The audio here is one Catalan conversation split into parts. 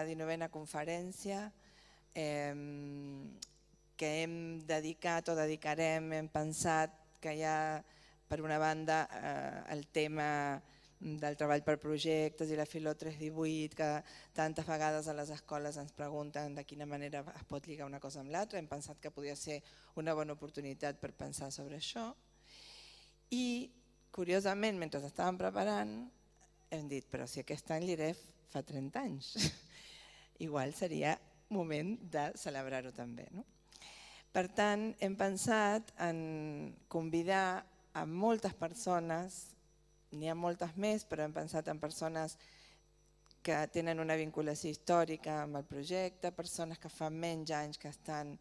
la 19a conferència que hem dedicat o dedicarem, hem pensat que hi ha per una banda el tema del treball per projectes i la Filo 318, que tantes vegades a les escoles ens pregunten de quina manera es pot lligar una cosa amb l'altra. Hem pensat que podia ser una bona oportunitat per pensar sobre això. I, curiosament, mentre estàvem preparant, hem dit, però si aquest any l'IREF fa 30 anys, igual seria moment de celebrar-ho també. No? Per tant, hem pensat en convidar a moltes persones, n'hi ha moltes més, però hem pensat en persones que tenen una vinculació històrica amb el projecte, persones que fa menys anys que estan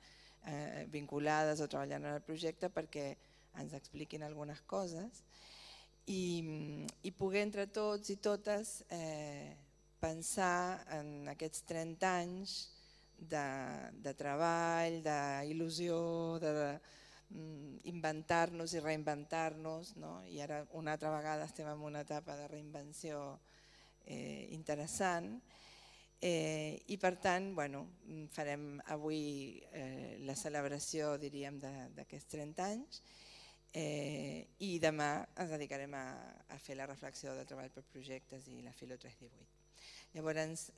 vinculades o treballant en el projecte perquè ens expliquin algunes coses i poder entre tots i totes pensar en aquests 30 anys de treball, d'il·lusió, d'inventar-nos i reinventar-nos, no? I ara una altra vegada estem en una etapa de reinvenció interessant i per tant farem avui la celebració, diríem, d'aquests 30 anys i demà ens dedicarem a fer la reflexió del treball per projectes i la Filo 318. Llavors,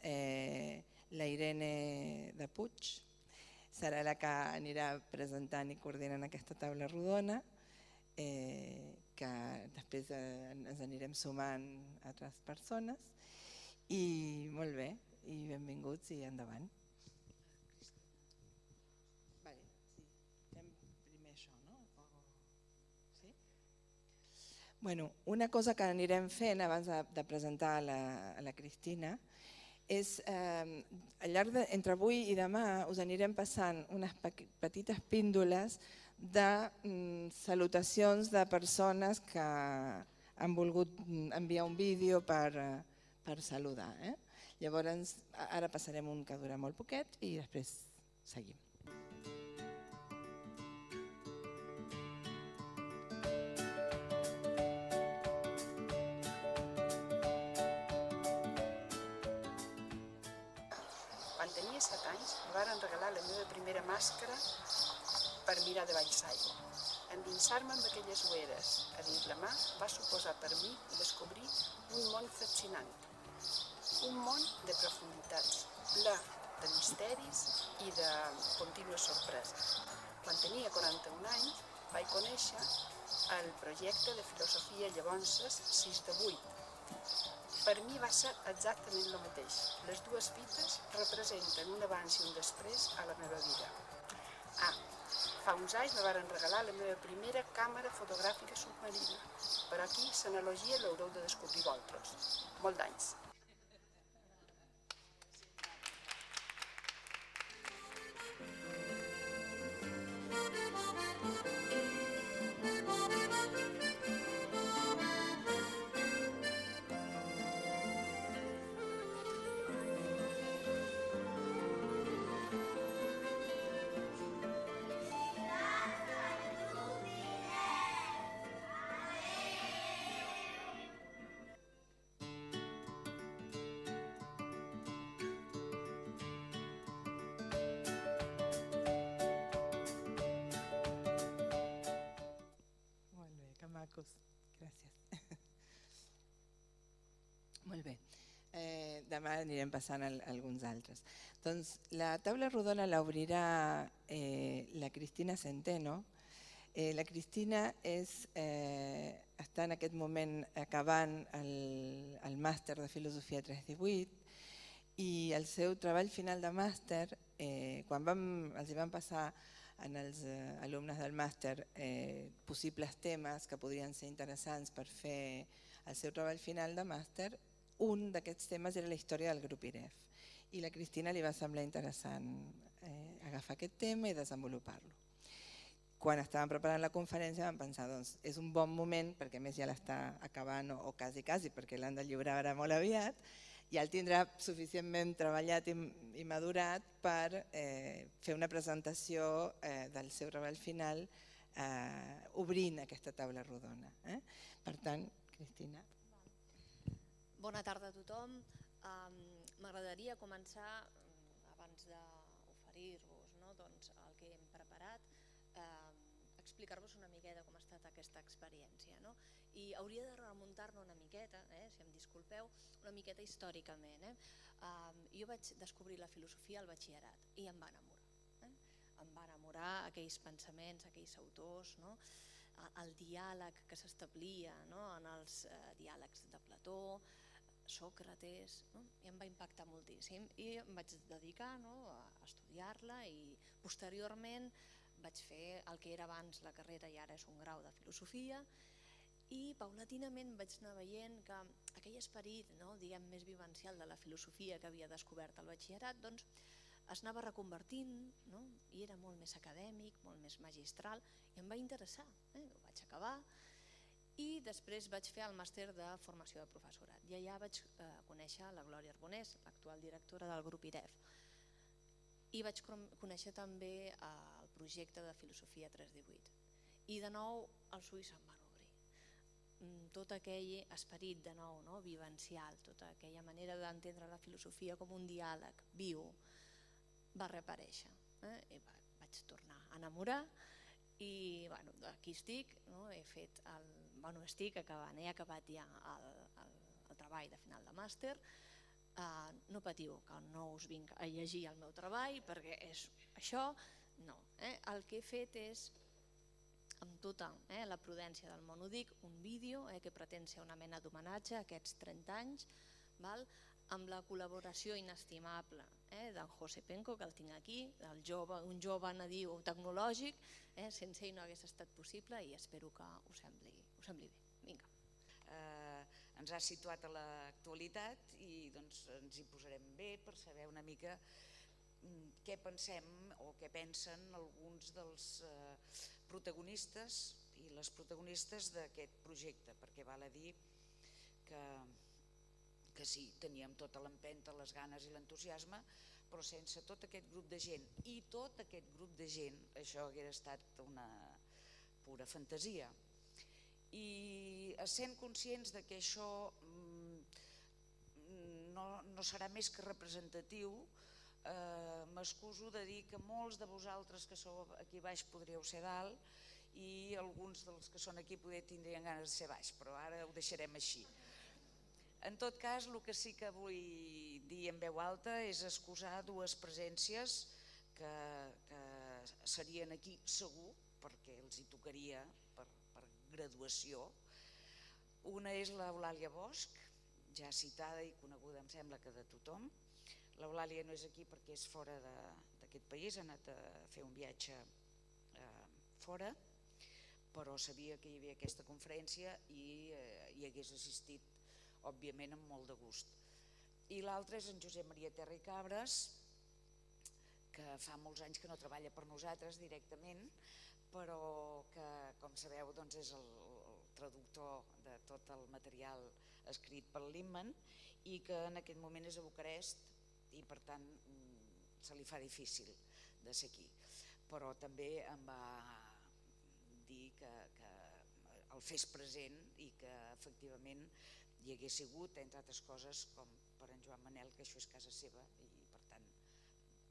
la Irene de Puig serà la que anirà presentant i coordinant aquesta taula rodona, que després ens anirem sumant a altres persones. I molt bé, i benvinguts i endavant. Una cosa que anirem fent abans de presentar a la Cristina és, al llarg entre avui i demà us anirem passant unes petites píndoles de salutacions de persones que han volgut enviar un vídeo per saludar. Llavors ara passarem un que dura molt poquet i després seguim. Quan tenia 7 anys em varen regalar la meva primera màscara per mirar de baix l'aigua. Endinsar-me amb aquelles ueres a dins la mà va suposar per mi descobrir un món fascinant. Un món de profunditats, ple de misteris i de contínues sorpreses. Quan tenia 41 anys vaig conèixer el projecte de filosofia Llavonses 6 de 8. Per mi va ser exactament el mateix. Les dues fites representen un abans i un després a la meva vida. Fa uns anys me varen regalar la meva primera càmera fotogràfica submarina, però aquí l'analogia l'haureu de descobrir vosaltres. Molt d'anys. Gràcies. Molt bé. Demà anirem passant alguns altres. Doncs la taula rodona l'obrirà la Cristina Centeno. La Cristina està en aquest moment acabant el màster de Filosofia 318 i el seu treball final de màster, quan els hi van passar als alumnes del màster possibles temes que podrien ser interessants per fer el seu treball final de màster, un d'aquests temes era la història del grup IREF i la Cristina li va semblar interessant agafar aquest tema i desenvolupar-lo. Quan estàvem preparant la conferència vam pensar doncs és un bon moment, perquè a més ja l'està acabant o quasi, perquè l'han de lliurar ara molt aviat, ja el tindrà suficientment treballat i madurat per fer una presentació del seu treball final obrint aquesta taula rodona. Per tant, Cristina. Bona tarda a tothom. M'agradaria començar, abans d'oferir-vos el que hem preparat, explicar-vos una miqueta com ha estat aquesta experiència. I hauria de remuntar-me una miqueta, si em disculpeu, una miqueta històricament. Jo vaig descobrir la filosofia al batxillerat i em va enamorar. Em va enamorar aquells pensaments, aquells autors, el diàleg que s'establia en els diàlegs de Plató, Sòcrates, i em va impactar moltíssim i em vaig dedicar a estudiar-la i posteriorment vaig fer el que era abans la carrera i ara és un grau de filosofia i paulatinament vaig anar veient que aquell esperit diguem més vivencial de la filosofia que havia descobert al batxillerat es anava reconvertint i era molt més acadèmic, molt més magistral i em va interessar, ho vaig acabar. I després vaig fer el màster de formació de professorat i allà vaig conèixer la Glòria Arbonès, l'actual directora del grup IREF, i vaig conèixer també el projecte de filosofia 318 i de nou els ulls se'm van obrir. Tot aquell esperit de nou vivencial, tota aquella manera d'entendre la filosofia com un diàleg viu va reaparèixer i vaig tornar a enamorar. I aquí estic, estic acabant, he acabat ja el treball de final de màster. No patiu que no us vinc a llegir el meu treball perquè és això, no. El que he fet és, amb tota la prudència del món ho dic, un vídeo que pretén ser una mena d'homenatge a aquests 30 anys, amb la col·laboració inestimable d'en José Penco, que el tinc aquí, un jove nadiu tecnològic, sense ell no hagués estat possible i espero que us sembli bé. Vinga. Ens ha situat a l'actualitat i ens hi posarem bé per saber una mica què pensem o què pensen alguns dels protagonistes i les protagonistes d'aquest projecte, perquè val a dir que sí, teníem tota l'empenta, les ganes i l'entusiasme, però sense tot aquest grup de gent i tot aquest grup de gent això hauria estat una pura fantasia. I sent conscients que això no serà més que representatiu, m'excuso de dir que molts de vosaltres que sou aquí baix podríeu ser dalt i alguns dels que són aquí poder tindrien ganes de ser baix, però ara ho deixarem així. En tot cas, el que sí que vull dir en veu alta és excusar dues presències que serien aquí segur, perquè els hi tocaria per graduació. Una és l'Eulàlia Bosch, ja citada i coneguda em sembla que de tothom. L'Eulàlia no és aquí perquè és fora d'aquest país, ha anat a fer un viatge fora, però sabia que hi havia aquesta conferència i hi hagués assistit òbviament amb molt de gust. I l'altre és en Josep Maria Terra i Cabres, que fa molts anys que no treballa per nosaltres directament, però que, com sabeu, és el traductor de tot el material escrit per Lindman i que en aquest moment és a Bucarest i per tant se li fa difícil de ser aquí. Però també em va dir que el fes present i que efectivament hi hagués sigut, entre altres coses, com per en Joan Manel, que això és casa seva i per tant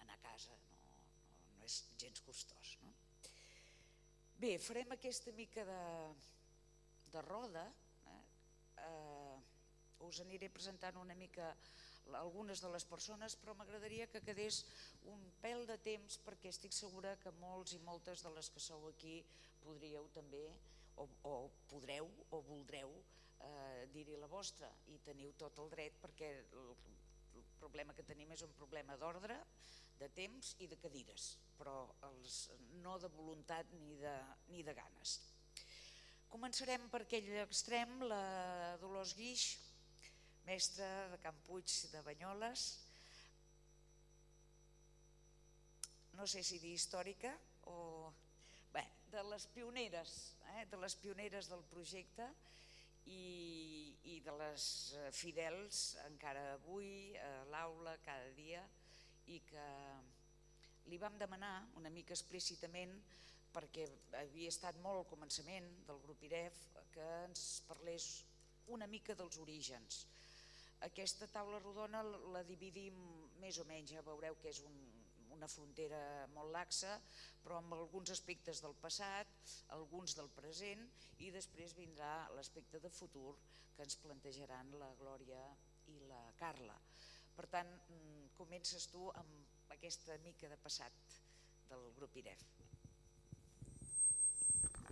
anar a casa no és gens costós. Bé, farem aquesta mica de roda, us aniré presentant una mica algunes de les persones, però m'agradaria que quedés un pèl de temps perquè estic segura que molts i moltes de les que sou aquí podríeu també o podreu o voldreu dir-hi la vostra i teniu tot el dret perquè el problema que tenim és un problema d'ordre, de temps i de cadires, però no de voluntat ni de ganes. Començarem per aquell extrem, la Dolors Guix, mestra de Can Puig de Banyoles, no sé si dir històrica o de les pioneres del projecte i de les fidels encara avui a l'aula cada dia i que li vam demanar una mica explícitament perquè havia estat molt al començament del grup IREF que ens parlés una mica dels orígens. Aquesta taula rodona la dividim més o menys, ja veureu que és una frontera molt laxa, però amb alguns aspectes del passat, alguns del present, i després vindrà l'aspecte de futur que ens plantejaran la Glòria i la Carla. Per tant, comences tu amb aquesta mica de passat del grup IREF.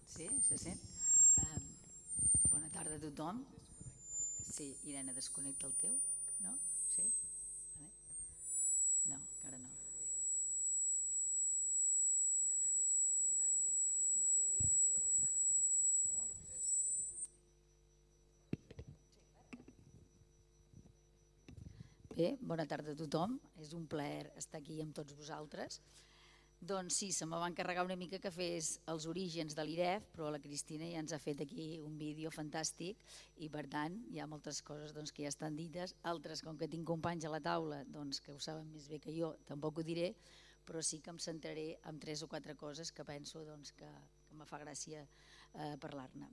Sí, se sent? Bona tarda a tothom. Sí, Irene, desconnecta el teu? No? Sí? Vale. No, encara no. Bé, bona tarda a tothom. És un plaer estar aquí amb tots vosaltres. Doncs sí, se me va encarregar una mica que fes els orígens de l'IREF, però la Cristina ja ens ha fet aquí un vídeo fantàstic i per tant hi ha moltes coses que ja estan dites, altres com que tinc companys a la taula que ho saben més bé que jo, tampoc ho diré, però sí que em centraré en 3 o 4 coses que penso que me fa gràcia parlar-ne.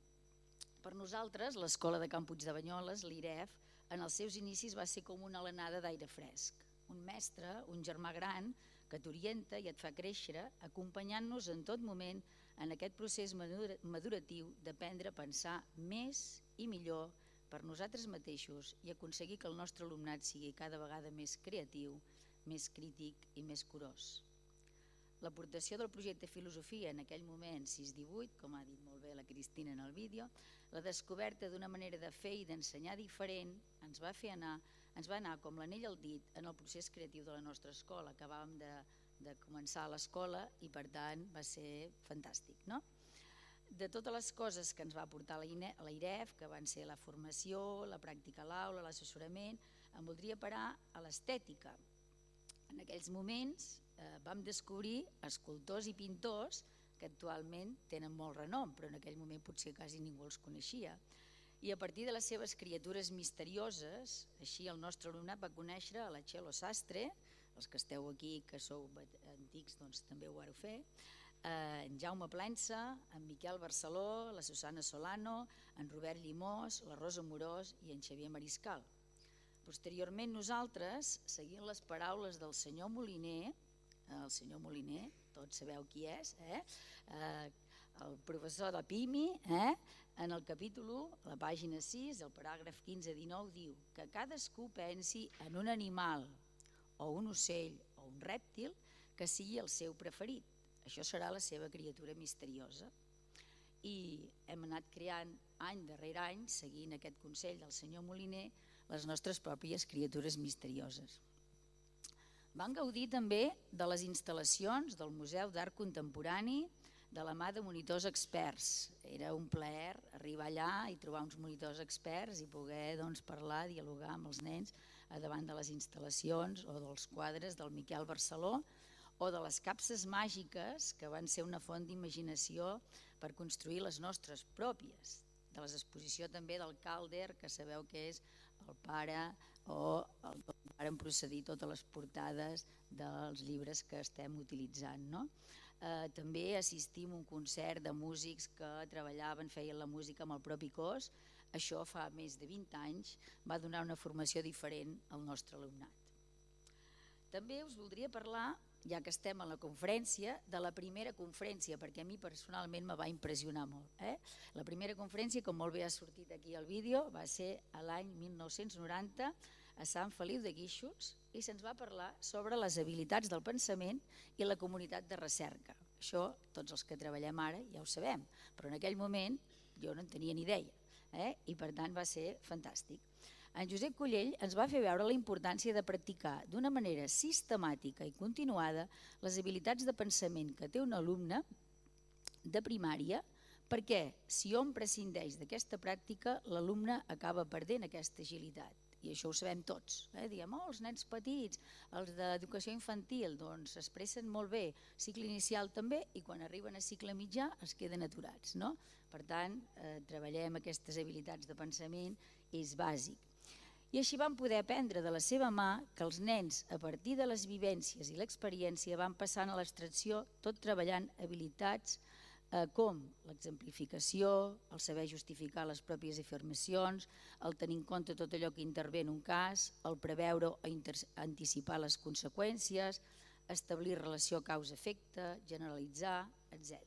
Per nosaltres, l'Escola de Can Puig de Banyoles, l'IREF, en els seus inicis va ser com una alenada d'aire fresc. Un mestre, un germà gran, que t'orienta i et fa créixer, acompanyant-nos en tot moment en aquest procés maduratiu d'aprendre a pensar més i millor per nosaltres mateixos i aconseguir que el nostre alumnat sigui cada vegada més creatiu, més crític i més curós. L'aportació del projecte Filosofia en aquell moment 6-18, com ha dit molt bé la Cristina en el vídeo, la descoberta d'una manera de fer i d'ensenyar diferent ens va anar com l'anell al dit en el procés creatiu de la nostra escola. Acabàvem de començar l'escola i per tant va ser fantàstic, no? De totes les coses que ens va aportar la IREF, que van ser la formació, la pràctica a l'aula, l'assessorament, em voldria parar a l'estètica. En aquells moments vam descobrir escultors i pintors que actualment tenen molt renom, però en aquell moment potser quasi ningú els coneixia. I a partir de les seves criatures misterioses, així el nostre alumnat va conèixer a la Txelo Sastre, els que esteu aquí, que sou antics, doncs també ho vareu fer, en Jaume Plensa, en Miquel Barceló, la Susana Solano, en Robert Llimós, la Rosa Morós i en Xavier Mariscal. Posteriorment nosaltres, seguint les paraules del senyor Moliner, el senyor Moliner, tots sabeu qui és, el professor de PIMI, en el capítol 1, a la pàgina 6, el paràgraf 15-19, diu que cadascú pensi en un animal o un ocell o un rèptil que sigui el seu preferit. Això serà la seva criatura misteriosa. I hem anat creant any darrere any, seguint aquest consell del senyor Moliner, les nostres pròpies criatures misterioses. Van gaudir també de les instal·lacions del Museu d'Art Contemporani de la mà de monitors experts. Era un plaer arribar allà i trobar uns monitors experts i poder parlar, dialogar amb els nens davant de les instal·lacions o dels quadres del Miquel Barceló o de les capses màgiques que van ser una font d'imaginació per construir les nostres pròpies. De l'exposició també del Calder, que sabeu que és el pare o el que varen procedir totes les portades dels llibres que estem utilitzant. També assistim a un concert de músics que treballaven, feien la música amb el propi cos. Això fa més de 20 anys va donar una formació diferent al nostre alumnat. També us voldria parlar, ja que estem a la conferència, de la primera conferència, perquè a mi personalment me va impressionar molt. La primera conferència, com molt bé ha sortit aquí al vídeo, va ser l'any 1990 a Sant Feliu de Guíxols i se'ns va parlar sobre les habilitats del pensament i la comunitat de recerca. Això tots els que treballem ara ja ho sabem, però en aquell moment jo no en tenia ni idea i per tant va ser fantàstic. En Josep Collell ens va fer veure la importància de practicar d'una manera sistemàtica i continuada les habilitats de pensament que té un alumne de primària, perquè si hom prescindeix d'aquesta pràctica, l'alumne acaba perdent aquesta agilitat. I això ho sabem tots. Diem, els nens petits, els d'educació infantil, doncs s'expressen molt bé, cicle inicial també, i quan arriben a cicle mitjà es queden aturats. Per tant, treballem aquestes habilitats de pensament, és bàsic. I així vam poder aprendre de la seva mà que els nens, a partir de les vivències i l'experiència, van passant a l'extracció tot treballant habilitats com l'exemplificació, el saber justificar les pròpies afirmacions, el tenir en compte tot allò que intervé en un cas, el preveure o anticipar les conseqüències, establir relació causa-efecte, generalitzar, etc.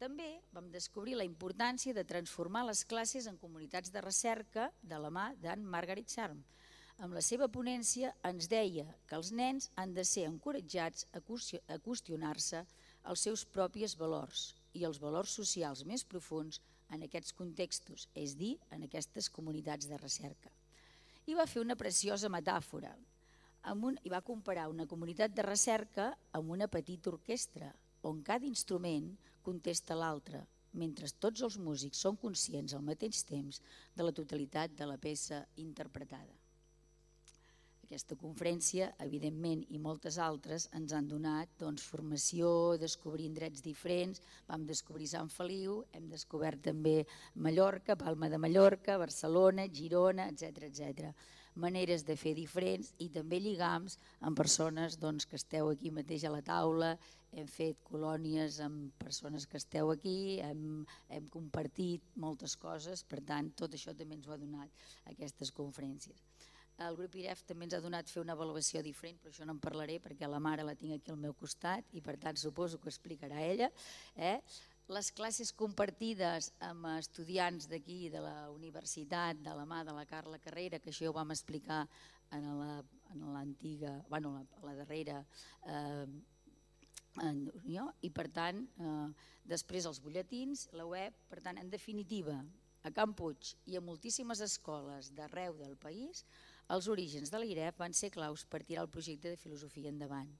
També vam descobrir la importància de transformar les classes en comunitats de recerca de la mà d'Anne Margaret Charm. Amb la seva ponència ens deia que els nens han de ser encoratjats a qüestionar-se els seus propis valors i els valors socials més profunds en aquests contextos, és dir, en aquestes comunitats de recerca. I va fer una preciosa metàfora i va comparar una comunitat de recerca amb una petita orquestra on cada instrument contesta l'altre, mentre tots els músics són conscients al mateix temps de la totalitat de la peça interpretada. Aquesta conferència, evidentment, i moltes altres ens han donat formació, descobrint drets diferents. Vam descobrir Sant Feliu, hem descobert també Mallorca, Palma de Mallorca, Barcelona, Girona, etc. Maneres de fer diferents i també lligams amb persones que esteu aquí mateix a la taula. Hem fet colònies amb persones que esteu aquí, hem compartit moltes coses, per tant, tot això també ens ho ha donat aquestes conferències. El grup IREF també ens ha donat fer una avaluació diferent, però això no en parlaré perquè la mare la tinc aquí al meu costat i per tant suposo que ho explicarà ella. Les classes compartides amb estudiants d'aquí, de la universitat, de la mà de la Carla Carrera, que això ja ho vam explicar en la darrera reunió, i per tant després els butlletins, la web, per tant, en definitiva, a Can Puig i a moltíssimes escoles d'arreu del país, els orígens de l'IREF van ser claus per tirar el projecte de filosofia endavant.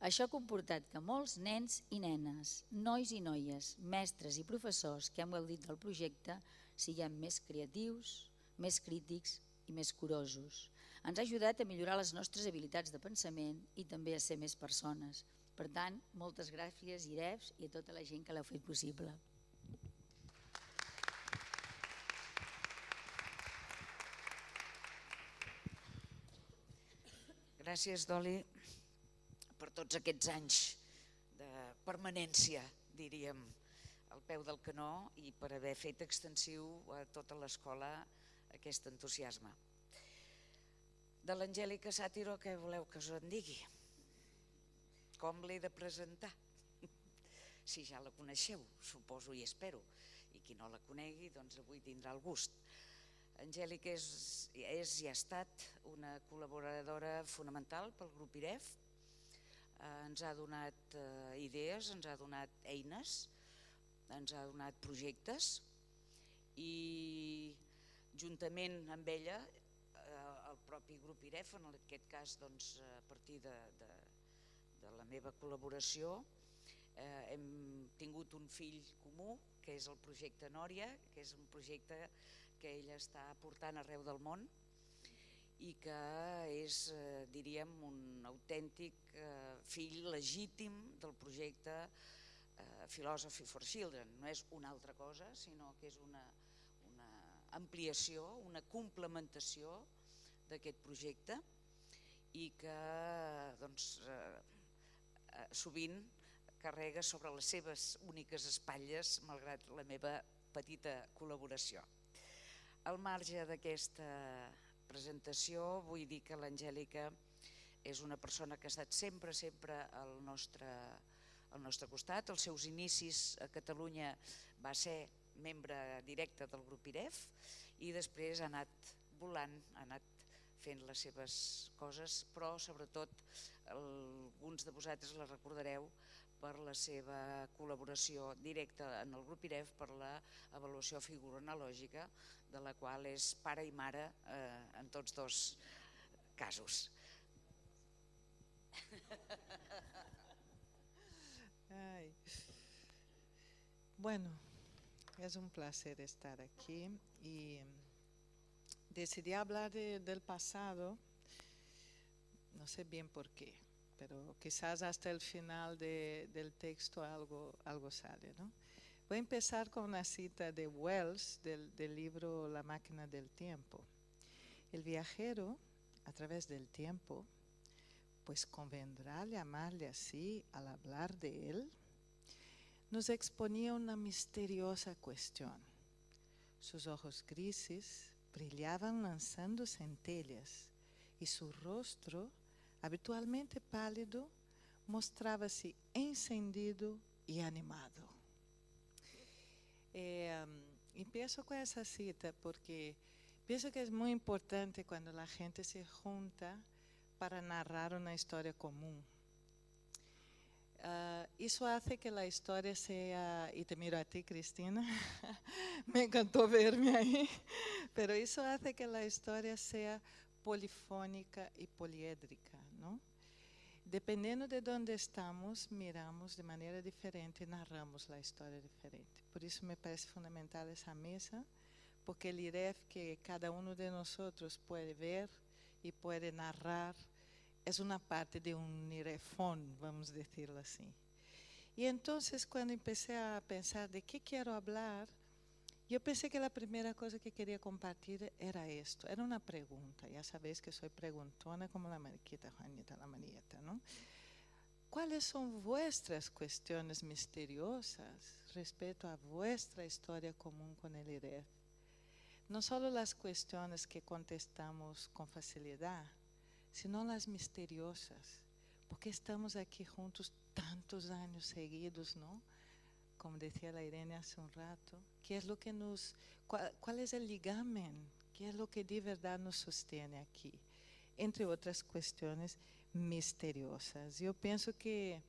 Això ha comportat que molts nens i nenes, nois i noies, mestres i professors que han gaudit del projecte siguem més creatius, més crítics i més curosos. Ens ha ajudat a millorar les nostres habilitats de pensament i també a ser més persones. Per tant, moltes gràcies IREFs i a tota la gent que l'heu fet possible. Gràcies, Doli, per tots aquests anys de permanència, diríem, al peu del canó i per haver fet extensiu a tota l'escola aquest entusiasme. De l'Angèlica Sàtiro, què voleu que us en digui? Com l'he de presentar? Si ja la coneixeu, suposo i espero, i qui no la conegui, doncs avui tindrà el gust. Angèlica és i ha estat una col·laboradora fonamental pel grup IREF. Ens ha donat idees, ens ha donat eines, ens ha donat projectes i juntament amb ella el propi grup IREF, en aquest cas a partir de la meva col·laboració, hem tingut un fill comú que és el projecte Nòria, que és un projecte que ella està portant arreu del món i que és, diríem, un autèntic fill legítim del projecte Philosophy for Children. No és una altra cosa, sinó que és una ampliació, una complementació d'aquest projecte i que sovint carrega sobre les seves úniques espatlles, malgrat la meva petita col·laboració. Al marge d'aquesta presentació, vull dir que l'Angèlica és una persona que ha estat sempre al nostre costat. Els seus inicis a Catalunya va ser membre directe del grup IREF i després ha anat volant, ha anat fent les seves coses, però sobretot alguns de vosaltres la recordareu per la seva col·laboració directa en el grup IREF per l'avaluació figuronològica, de la qual és pare i mare en tots dos casos. Bueno, es un placer estar aquí y decidí hablar del pasado, no sé bien por qué, pero quizás hasta el final del texto algo sale, ¿no? Voy a empezar con una cita de Wells del libro La máquina del tiempo. El viajero, a través del tiempo, pues convendrá llamarle así al hablar de él, nos exponía una misteriosa cuestión. Sus ojos grises brillaban lanzando centellas y su rostro, habitualmente pálido, mostrábase encendido y animado. Empiezo con esa cita porque pienso que es muy importante cuando la gente se junta para narrar una historia común. Eso hace que la historia sea, y te miro a ti, Cristina, me encantó verme ahí, pero eso hace que la historia sea polifónica y poliédrica, ¿no? Dependiendo de dónde estamos, miramos de manera diferente y narramos la historia diferente. Por eso me parece fundamental esa mesa, porque el IREF que cada uno de nosotros puede ver y puede narrar es una parte de un IREFón, vamos a decirlo así. Y entonces cuando empecé a pensar de qué quiero hablar, yo pensé que la primera cosa que quería compartir era esto, era una pregunta. Ya sabéis que soy preguntona como la mariquita Juanita, la Marieta, ¿no? ¿Cuáles son vuestras cuestiones misteriosas respecto a vuestra historia común con el IREF? No solo las cuestiones que contestamos con facilidad, sino las misteriosas, porque estamos aquí juntos tantos años seguidos, ¿no? Como decía la Irene hace un rato, ¿qué es lo que cuál es el ligamen? ¿Qué es lo que de verdad nos sostiene aquí? Entre otras cuestiones misteriosas. Yo pienso que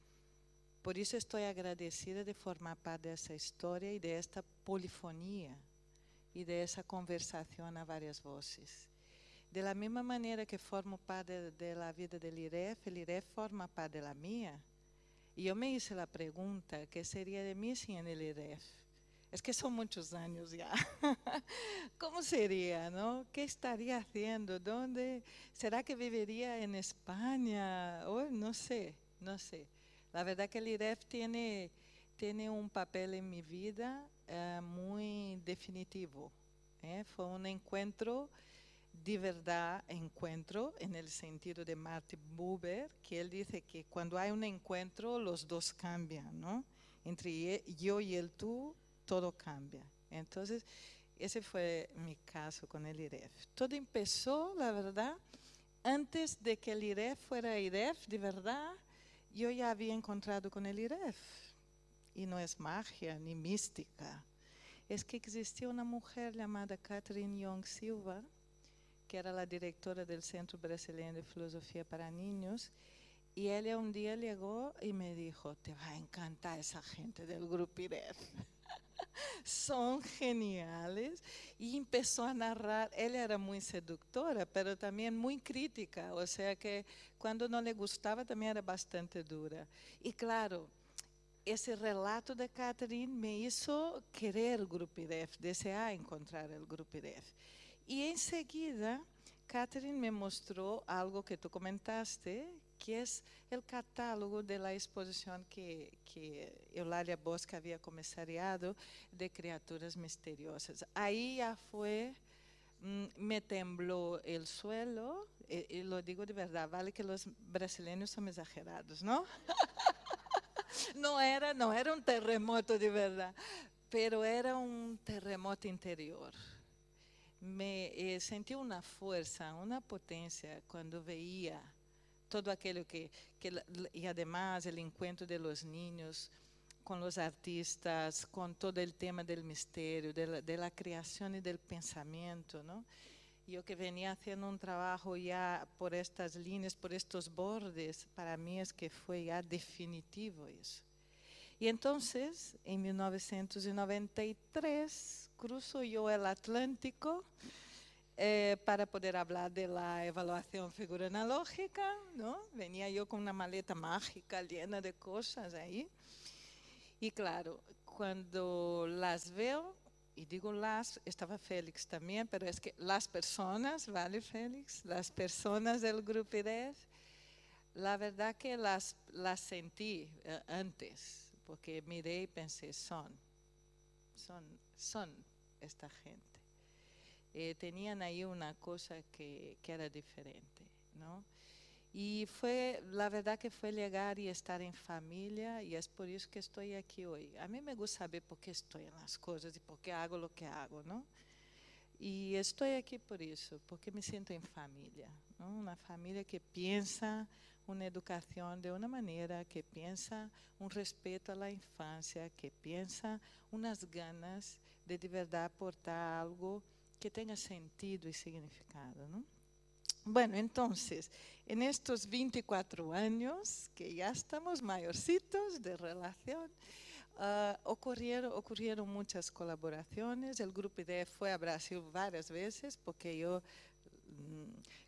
por eso estoy agradecida de formar parte de esa historia y de esta polifonía y de esa conversación a varias voces. De la misma manera que formo parte de la vida del IREF, el IREF forma parte de la mía. Y yo me hice la pregunta, ¿qué sería de mí sin el IREF? Es que son muchos años ya. ¿Cómo sería, no? ¿Qué estaría haciendo? ¿Dónde? ¿Será que viviría en España? Oh, no sé, no sé. La verdad que el IREF tiene un papel en mi vida muy definitivo. Fue un encuentro de verdad, encuentro en el sentido de Martin Buber, que él dice que cuando hay un encuentro los dos cambian, ¿no? Entre yo y el tú, todo cambia. Entonces, ese fue mi caso con el IREF. Todo empezó, la verdad, antes de que el IREF fuera IREF, de verdad, yo ya había encontrado con el IREF. Y no es magia ni mística. Es que existía una mujer llamada Catherine Young Silva, que era la directora del Centro Brasileño de Filosofía para Niños, y ella un día llegó y me dijo, te va a encantar esa gente del Grupo IREF. Son geniales. Y empezó a narrar, ella era muy seductora, pero también muy crítica, o sea que cuando no le gustaba también era bastante dura. Y claro, ese relato de Catherine me hizo querer el Grupo IREF, desear encontrar el Grupo IREF. Y enseguida, Catherine me mostró algo que tú comentaste, que es el catálogo de la exposición que Eulalia Bosque había comisariado de criaturas misteriosas. Ahí ya fue, me tembló el suelo, y lo digo de verdad, vale que los brasileños son exagerados, ¿no? No era un terremoto de verdad, pero era un terremoto interior. Sentí una fuerza, una potencia cuando veía todo aquello y además el encuentro de los niños con los artistas, con todo el tema del misterio, de la creación y del pensamiento, ¿no? Yo que venía haciendo un trabajo ya por estas líneas, por estos bordes, para mí es que fue ya definitivo eso. Y entonces, en 1993, cruzo yo el Atlántico para poder hablar de la evaluación figuranológica, ¿no? Venía yo con una maleta mágica llena de cosas ahí. Y claro, cuando las veo, y digo las, estaba Félix también, pero es que las personas, ¿vale, Félix? Las personas del Grupo IREF, la verdad que las sentí antes, porque miré y pensé, son esta gente. Tenían ahí una cosa que era diferente, ¿no? Y la verdad que fue llegar y estar en familia, y es por eso que estoy aquí hoy. A mí me gusta saber por qué estoy en las cosas y por qué hago lo que hago, ¿no? Y estoy aquí por eso, porque me siento en familia, ¿no? Una familia que piensa una educación de una manera, que piensa un respeto a la infancia, que piensa unas ganas de verdad aportar algo que tenga sentido y significado, ¿no? Bueno, entonces, en estos 24 años, que ya estamos mayorcitos de relación, ocurrieron muchas colaboraciones. El Grupo IDEF fue a Brasil varias veces, porque yo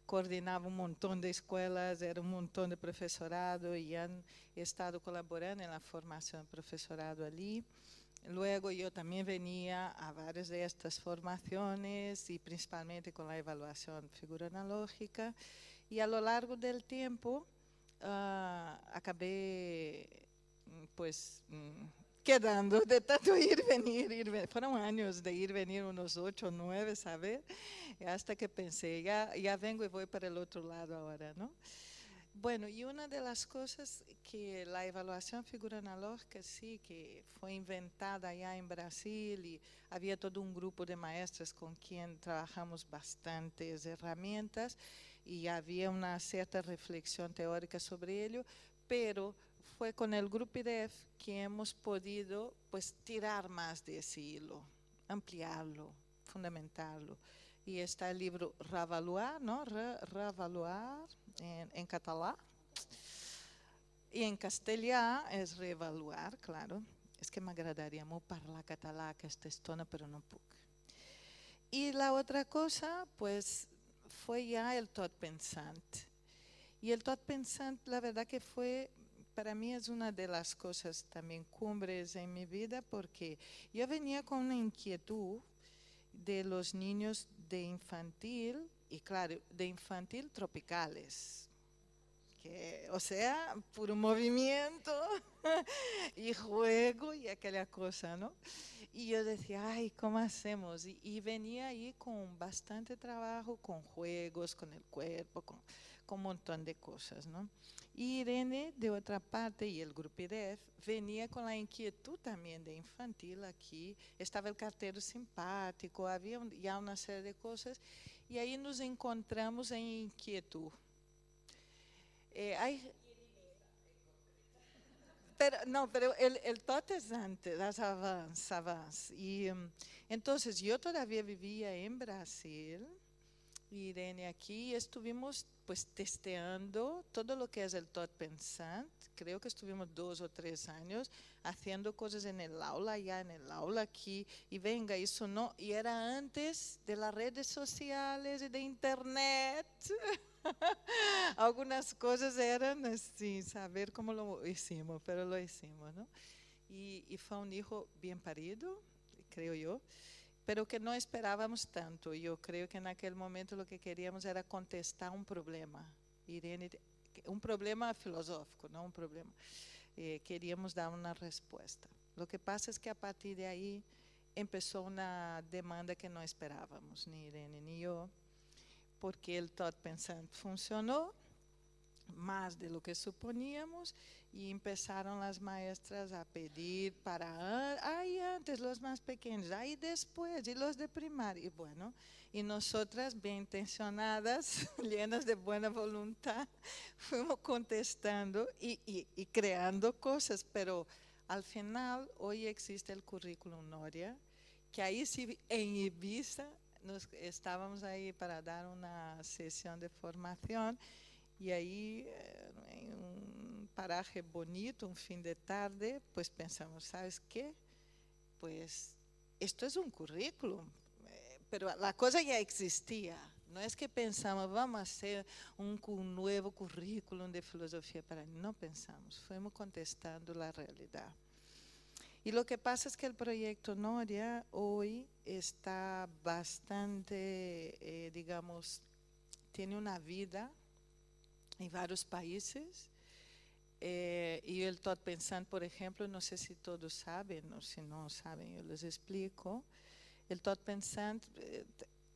coordinaba un montón de escuelas, era un montón de profesorado y han estado colaborando en la formación de profesorado allí. Luego yo también venía a varias de estas formaciones y principalmente con la evaluación figura analógica, y a lo largo del tiempo acabé pues quedando de tanto ir, venir. Fueron años de ir, venir, unos 8 o 9, ¿sabes? Hasta que pensé, ya vengo y voy para el otro lado ahora, ¿no? Bueno, y una de las cosas que la evaluación figura analógica sí que fue inventada allá en Brasil, y había todo un grupo de maestras con quien trabajamos bastantes herramientas y había una cierta reflexión teórica sobre ello, pero fue con el Grupo IDEF que hemos podido pues tirar más de ese hilo, ampliarlo, fundamentarlo. Y está el libro Reavaluar, ¿no? Reavaluar en catalán. Y en castellano es reevaluar, claro. Es que me agradaría molt parlar català aquesta estona, pero no puc. Y la otra cosa, pues, fue ya el tot pensant. Y el tot pensant, la verdad que fue, para mí es una de las cosas también cumbres en mi vida, porque yo venía con una inquietud de los niños de infantil, y claro, de infantil tropicales, que, o sea, puro movimiento y juego y aquella cosa, ¿no? Y yo decía, ay, ¿cómo hacemos? Y venía ahí con bastante trabajo, con juegos, con el cuerpo, con un montón de cosas, ¿no? Y Irene, de otra parte, y el Grupo IDEF, venía con la inquietud también de infantil aquí. Estaba el cartero simpático, había ya una serie de cosas, y ahí nos encontramos en inquietud. Pero el tot es antes, las avance. Y entonces yo todavía vivía en Brasil, Irene aquí, y estuvimos pues testeando todo lo que es el tot pensant. Creo que estuvimos 2 o 3 años haciendo cosas en el aula, ya en el aula aquí, y venga, eso no, y era antes de las redes sociales y de internet. Algunas cosas eran sin saber cómo lo hicimos, pero lo hicimos, ¿no? Y fue un hijo bien parido, creo yo, pero que no esperábamos tanto. Yo creo que en aquel momento lo que queríamos era contestar un problema. Irene, un problema filosófico, no un problema. Queríamos dar una respuesta. Lo que pasa es que a partir de ahí empezó una demanda que no esperábamos, ni Irene ni yo, porque el tot pensant funcionó más de lo que suponíamos, y empezaron las maestras a pedir para ahí antes los más pequeños, ahí después, y los de primaria. Y bueno, y nosotras bien intencionadas, llenas de buena voluntad, fuimos contestando y creando cosas, pero al final hoy existe el currículum Noria, que ahí sí en Ibiza estábamos ahí para dar una sesión de formación, y ahí en un paraje bonito, un fin de tarde, pues pensamos, ¿sabes qué? Pues esto es un currículum, pero la cosa ya existía. No es que pensamos, vamos a hacer un nuevo currículum de filosofía para mí. No pensamos, fuimos contestando la realidad. Y lo que pasa es que el proyecto Noria hoy está bastante, digamos, tiene una vida en varios países. Y el tot pensant, por ejemplo, no sé si todos saben, o si no saben, yo les explico. El tot pensant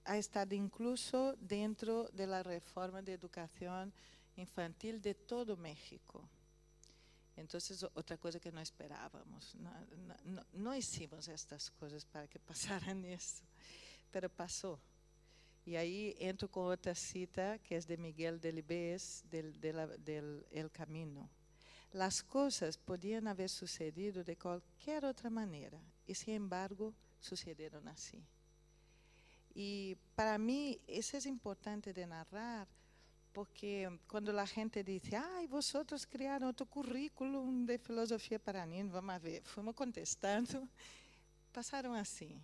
ha estado incluso dentro de la reforma de educación infantil de todo México. Entonces, otra cosa que no esperábamos. No hicimos estas cosas para que pasaran eso, pero pasó. Y ahí entro con otra cita que es de Miguel Delibes, del El Camino. Las cosas podían haber sucedido de cualquier otra manera, y sin embargo sucedieron así. Y para mí eso es importante de narrar, porque cuando la gente dice, ay, vosotros crearon otro currículum de filosofía para niños, vamos a ver, fuimos contestando, pasaron así.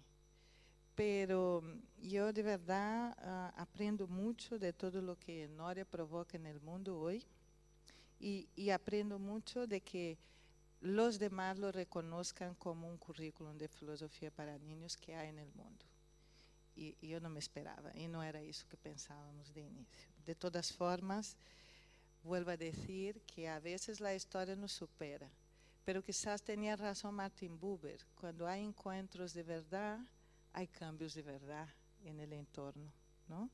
Pero yo de verdad aprendo mucho de todo lo que Noria provoca en el mundo hoy, y aprendo mucho de que los demás lo reconozcan como un currículum de filosofía para niños que hay en el mundo. Y yo no me esperaba, y no era eso que pensábamos de inicio. De todas formas, vuelvo a decir que a veces la historia nos supera, pero quizás tenía razón Martin Buber, cuando hay encuentros de verdad, hay cambios de verdad en el entorno, ¿no?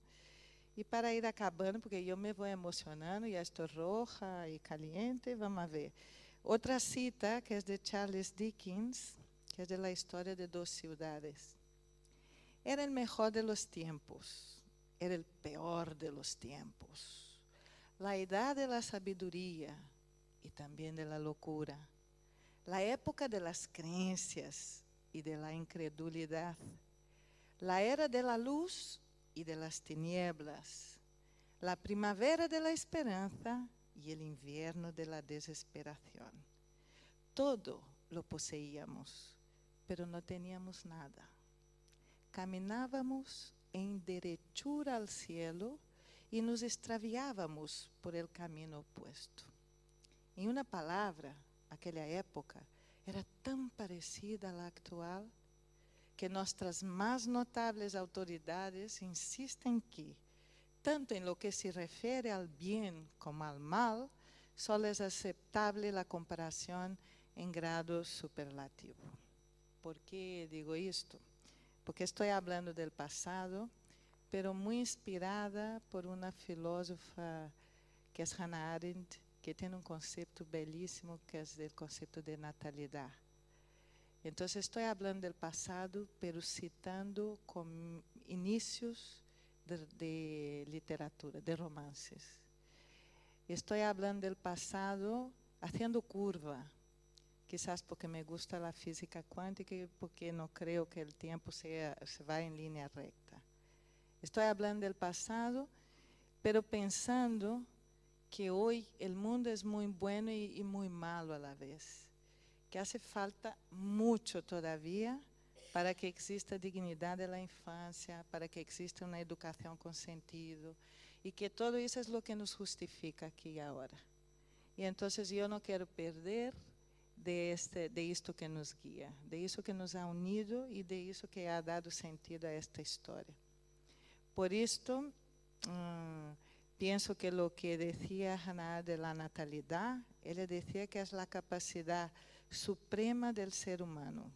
Y para ir acabando, porque yo me voy emocionando, ya estoy roja y caliente, vamos a ver. Otra cita que es de Charles Dickens, que es de la historia de dos ciudades. Era el mejor de los tiempos, era el peor de los tiempos. La edad de la sabiduría y también de la locura. La época de las creencias y de la incredulidad. La era de la luz y de las tinieblas, la primavera de la esperanza y el invierno de la desesperación. Todo lo poseíamos, pero no teníamos nada. Caminábamos en derechura al cielo y nos extraviábamos por el camino opuesto. En una palabra, aquella época era tan parecida a la actual que nuestras más notables autoridades insisten que, tanto en lo que se refiere al bien como al mal, solo es aceptable la comparación en grado superlativo. ¿Por qué digo esto? Porque estoy hablando del pasado, pero muy inspirada por una filósofa que es Hannah Arendt, que tiene un concepto bellísimo que es el concepto de natalidad. Entonces estoy hablando del pasado, pero citando con inicios de literatura, de romances. Estoy hablando del pasado haciendo curva, quizás porque me gusta la física cuántica y porque no creo que el tiempo se va en línea recta. Estoy hablando del pasado, pero pensando que hoy el mundo es muy bueno y muy malo a la vez. Que hace falta mucho todavía para que exista dignidad de la infancia, para que exista una educación con sentido, y que todo eso es lo que nos justifica aquí y ahora. Y entonces yo no quiero perder de esto que nos guía, de eso que nos ha unido y de eso que ha dado sentido a esta historia. Por esto, pienso que lo que decía Hannah de la natalidad, ella decía que es la capacidad suprema del ser humano,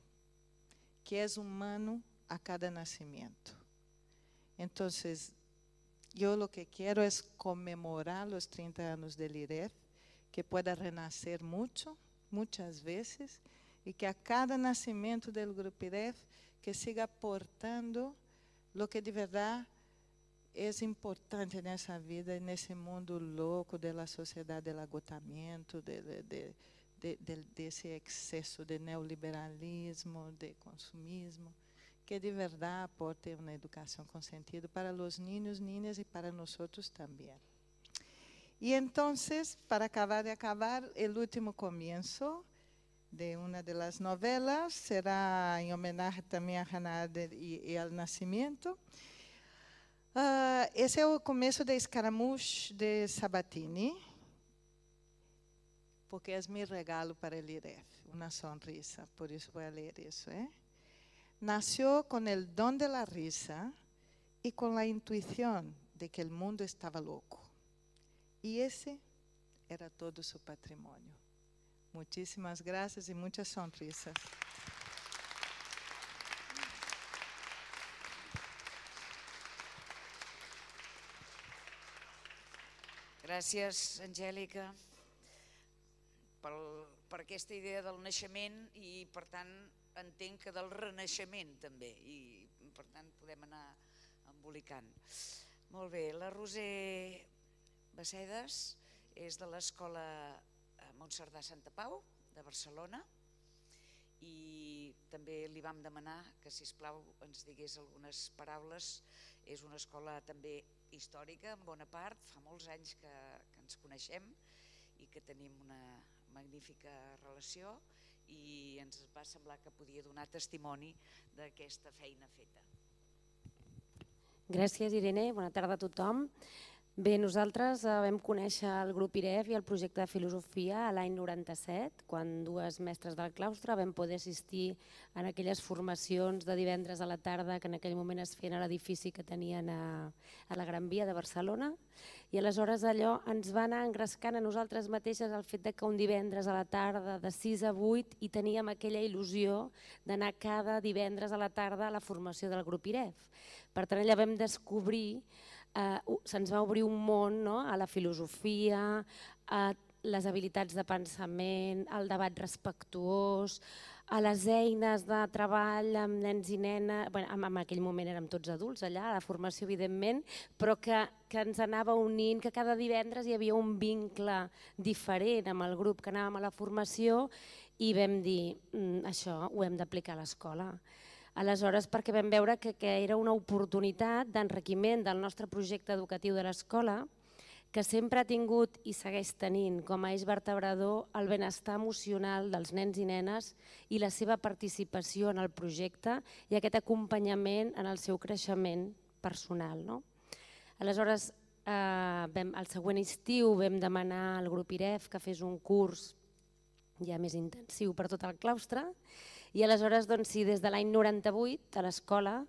que es humano a cada nacimiento. Entonces, yo lo que quiero es conmemorar los 30 años del IREF, que pueda renacer muchas veces, y que a cada nacimiento del Grupo IREF que siga aportando lo que de verdad es importante en esa vida, en ese mundo loco de la sociedad del agotamiento, de ese exceso de neoliberalismo, de consumismo, que de verdad aporte una educación con sentido para los niños, niñas y para nosotros también. Y entonces, para acabar de acabar, el último comienzo de una de las novelas será en homenaje también a Hannah Arendt y al nacimiento. Esse é o começo de Scaramouche de Sabatini, porque é meu regalo para el IREF, una sonrisa, por eso voy a leer eso. Nació con el don de la risa y con la intuición de que el mundo estaba loco. Y ese era todo su patrimonio. Muchísimas gracias y muchas sonrisas. Gràcies, Angèlica, per aquesta idea del naixement i, per tant, entenc que del renaixement també, i per tant podem anar embolicant. Molt bé, la Roser Bacedes és de l'Escola Montcerdà Santa Pau de Barcelona i també li vam demanar que, sisplau, ens digués algunes paraules. És una escola també històrica, en bona part, fa molts anys que ens coneixem i que tenim una magnífica relació i ens va semblar que podia donar testimoni d'aquesta feina feta. Gràcies, Irene. Bona tarda a tothom. Bé, nosaltres vam conèixer el grup IREF i el projecte de filosofia l'any 97, quan dues mestres del claustre vam poder assistir en aquelles formacions de divendres a la tarda que en aquell moment es feien a l'edifici que tenien a la Gran Via de Barcelona. I aleshores allò ens va anar engrescant a nosaltres mateixes el fet que un divendres a la tarda de 6 a 8 i teníem aquella il·lusió d'anar cada divendres a la tarda a la formació del grup IREF. Per tant, allà vam descobrir, se'ns va obrir un món, no?, a la filosofia, a les habilitats de pensament, al debat respectuós, a les eines de treball amb nens i nenes, en aquell moment érem tots adults allà, a la formació evidentment, però que ens anava unint, que cada divendres hi havia un vincle diferent amb el grup que anàvem a la formació i vam dir, això ho hem d'aplicar a l'escola. Aleshores, perquè vam veure que era una oportunitat d'enriquiment del nostre projecte educatiu de l'escola, que sempre ha tingut i segueix tenint com a eix vertebrador el benestar emocional dels nens i nenes i la seva participació en el projecte i aquest acompanyament en el seu creixement personal. Aleshores, el següent estiu vam demanar al grup IREF que fes un curs ja més intensiu per tot el claustre i aleshores, si des de l'any 98 a l'escola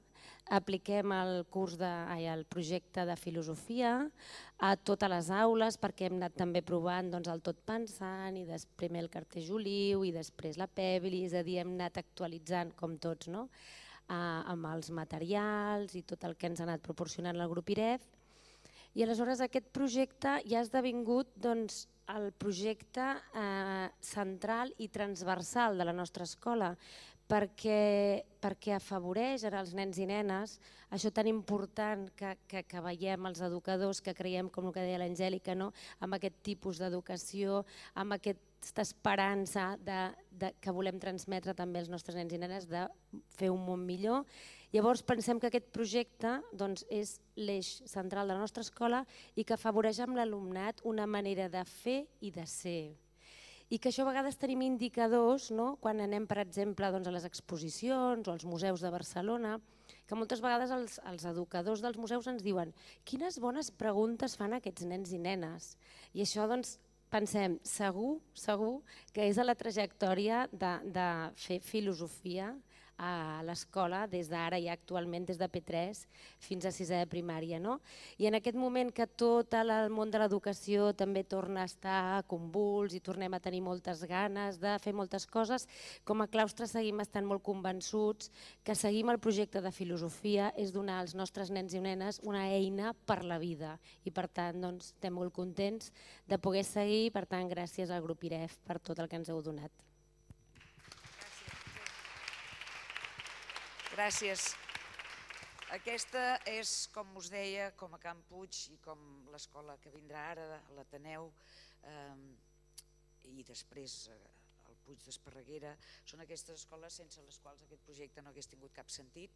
apliquem el projecte de filosofia a totes les aules perquè hem anat també provant el Tot Pensant i després primer el Carter Juliu i després la Pebli, és a dir, hem anat actualitzant com tots amb els materials i tot el que ens ha anat proporcionant el grup IREF. I aleshores aquest projecte ja ha esdevingut el projecte central i transversal de la nostra escola perquè afavoreix als nens i nenes això tan important que veiem els educadors, que creiem, com el que deia l'Angèlica, amb aquest tipus d'educació, amb aquesta esperança que volem transmetre també als nostres nens i nenes de fer un món millor. Llavors pensem que aquest projecte és l'eix central de la nostra escola i que afavoreix amb l'alumnat una manera de fer i de ser. I que això a vegades tenim indicadors quan anem, per exemple, a les exposicions o als museus de Barcelona, que moltes vegades els educadors dels museus ens diuen quines bones preguntes fan aquests nens i nenes. I això pensem, segur que és a la trajectòria de fer filosofia a l'escola des d'ara i actualment des de P3 fins a 6è de primària. I en aquest moment que tot el món de l'educació també torna a estar convuls i tornem a tenir moltes ganes de fer moltes coses, com a claustre seguim estant molt convençuts que seguim el projecte de filosofia és donar als nostres nens i nenes una eina per la vida i per tant estem molt contents de poder seguir, per tant gràcies al grup IREF per tot el que ens heu donat. Gràcies. Aquesta és, com us deia, com a Can Puig i com l'escola que vindrà ara, l'Ateneu, i després el Puig d'Esparreguera, són aquestes escoles sense les quals aquest projecte no hagués tingut cap sentit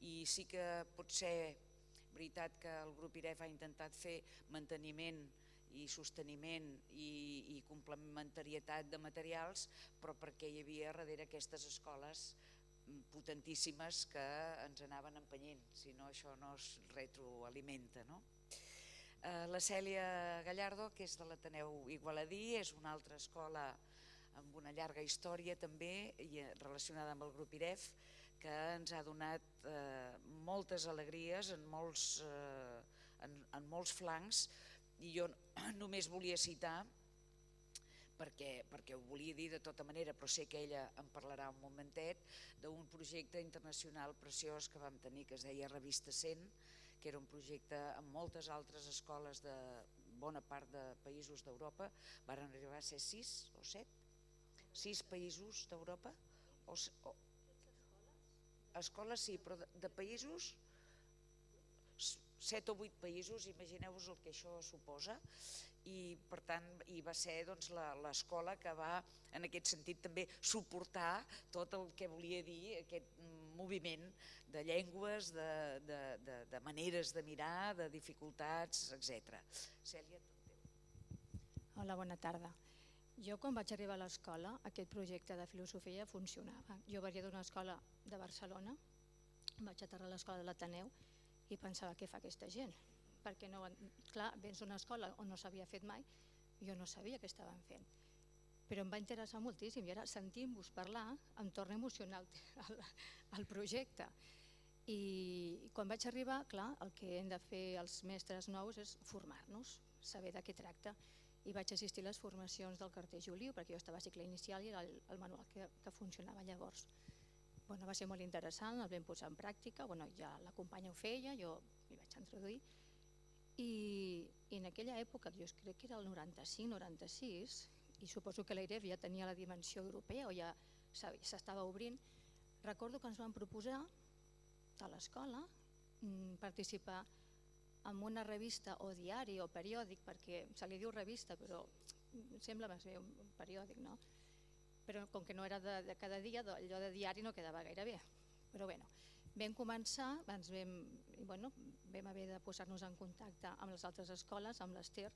i sí que pot ser veritat que el grup IREF ha intentat fer manteniment i sosteniment i complementarietat de materials, però perquè hi havia darrere aquestes escoles potentíssimes que ens anaven empenyent, si no això no es retroalimenta. La Cèlia Gallardo, que és de l'Ateneu Igualadí, és una altra escola amb una llarga història també relacionada amb el grup IREF, que ens ha donat moltes alegries en molts flancs i jo només volia citar perquè ho volia dir de tota manera, però sé que ella en parlarà un momentet, d'un projecte internacional preciós que vam tenir, que es deia Revista 100, que era un projecte amb moltes altres escoles de bona part de països d'Europa, van arribar a ser 6 o 7, 6 països d'Europa, escoles sí, però de països 7 o 8 països, imagineu-vos el que això suposa, i per tant va ser l'escola que va en aquest sentit també suportar tot el que volia dir aquest moviment de llengües, de maneres de mirar, de dificultats, etc. Cèlia, tot teu. Hola, bona tarda. Jo quan vaig arribar a l'escola aquest projecte de filosofia funcionava. Jo venia d'una escola de Barcelona, vaig aterrar a l'escola de l'Ateneu i pensava què fa aquesta gent, perquè no, clar, vens d'una escola on no s'havia fet mai, jo no sabia què estaven fent, però em va interessar moltíssim i ara sentint-vos parlar em torna a emocionar el projecte. I quan vaig arribar, clar, el que hem de fer els mestres nous és formar-nos, saber de què tracta, i vaig assistir a les formacions del carter Juliu, perquè jo estava a cicle inicial i era el manual que funcionava llavors. Va ser molt interessant, el vam posar en pràctica, ja la companya ho feia, jo m'hi vaig introduir, i en aquella època, jo crec que era el 95-96, i suposo que l'AIREF ja tenia la dimensió europea o ja s'estava obrint, recordo que ens van proposar a l'escola participar en una revista o diari o periòdic, perquè se li diu revista però sembla més bé un periòdic, no? Però com que no era de cada dia, allò de diari no quedava gaire bé. Però bé, vam començar, vam haver de posar-nos en contacte amb les altres escoles, amb l'Ester,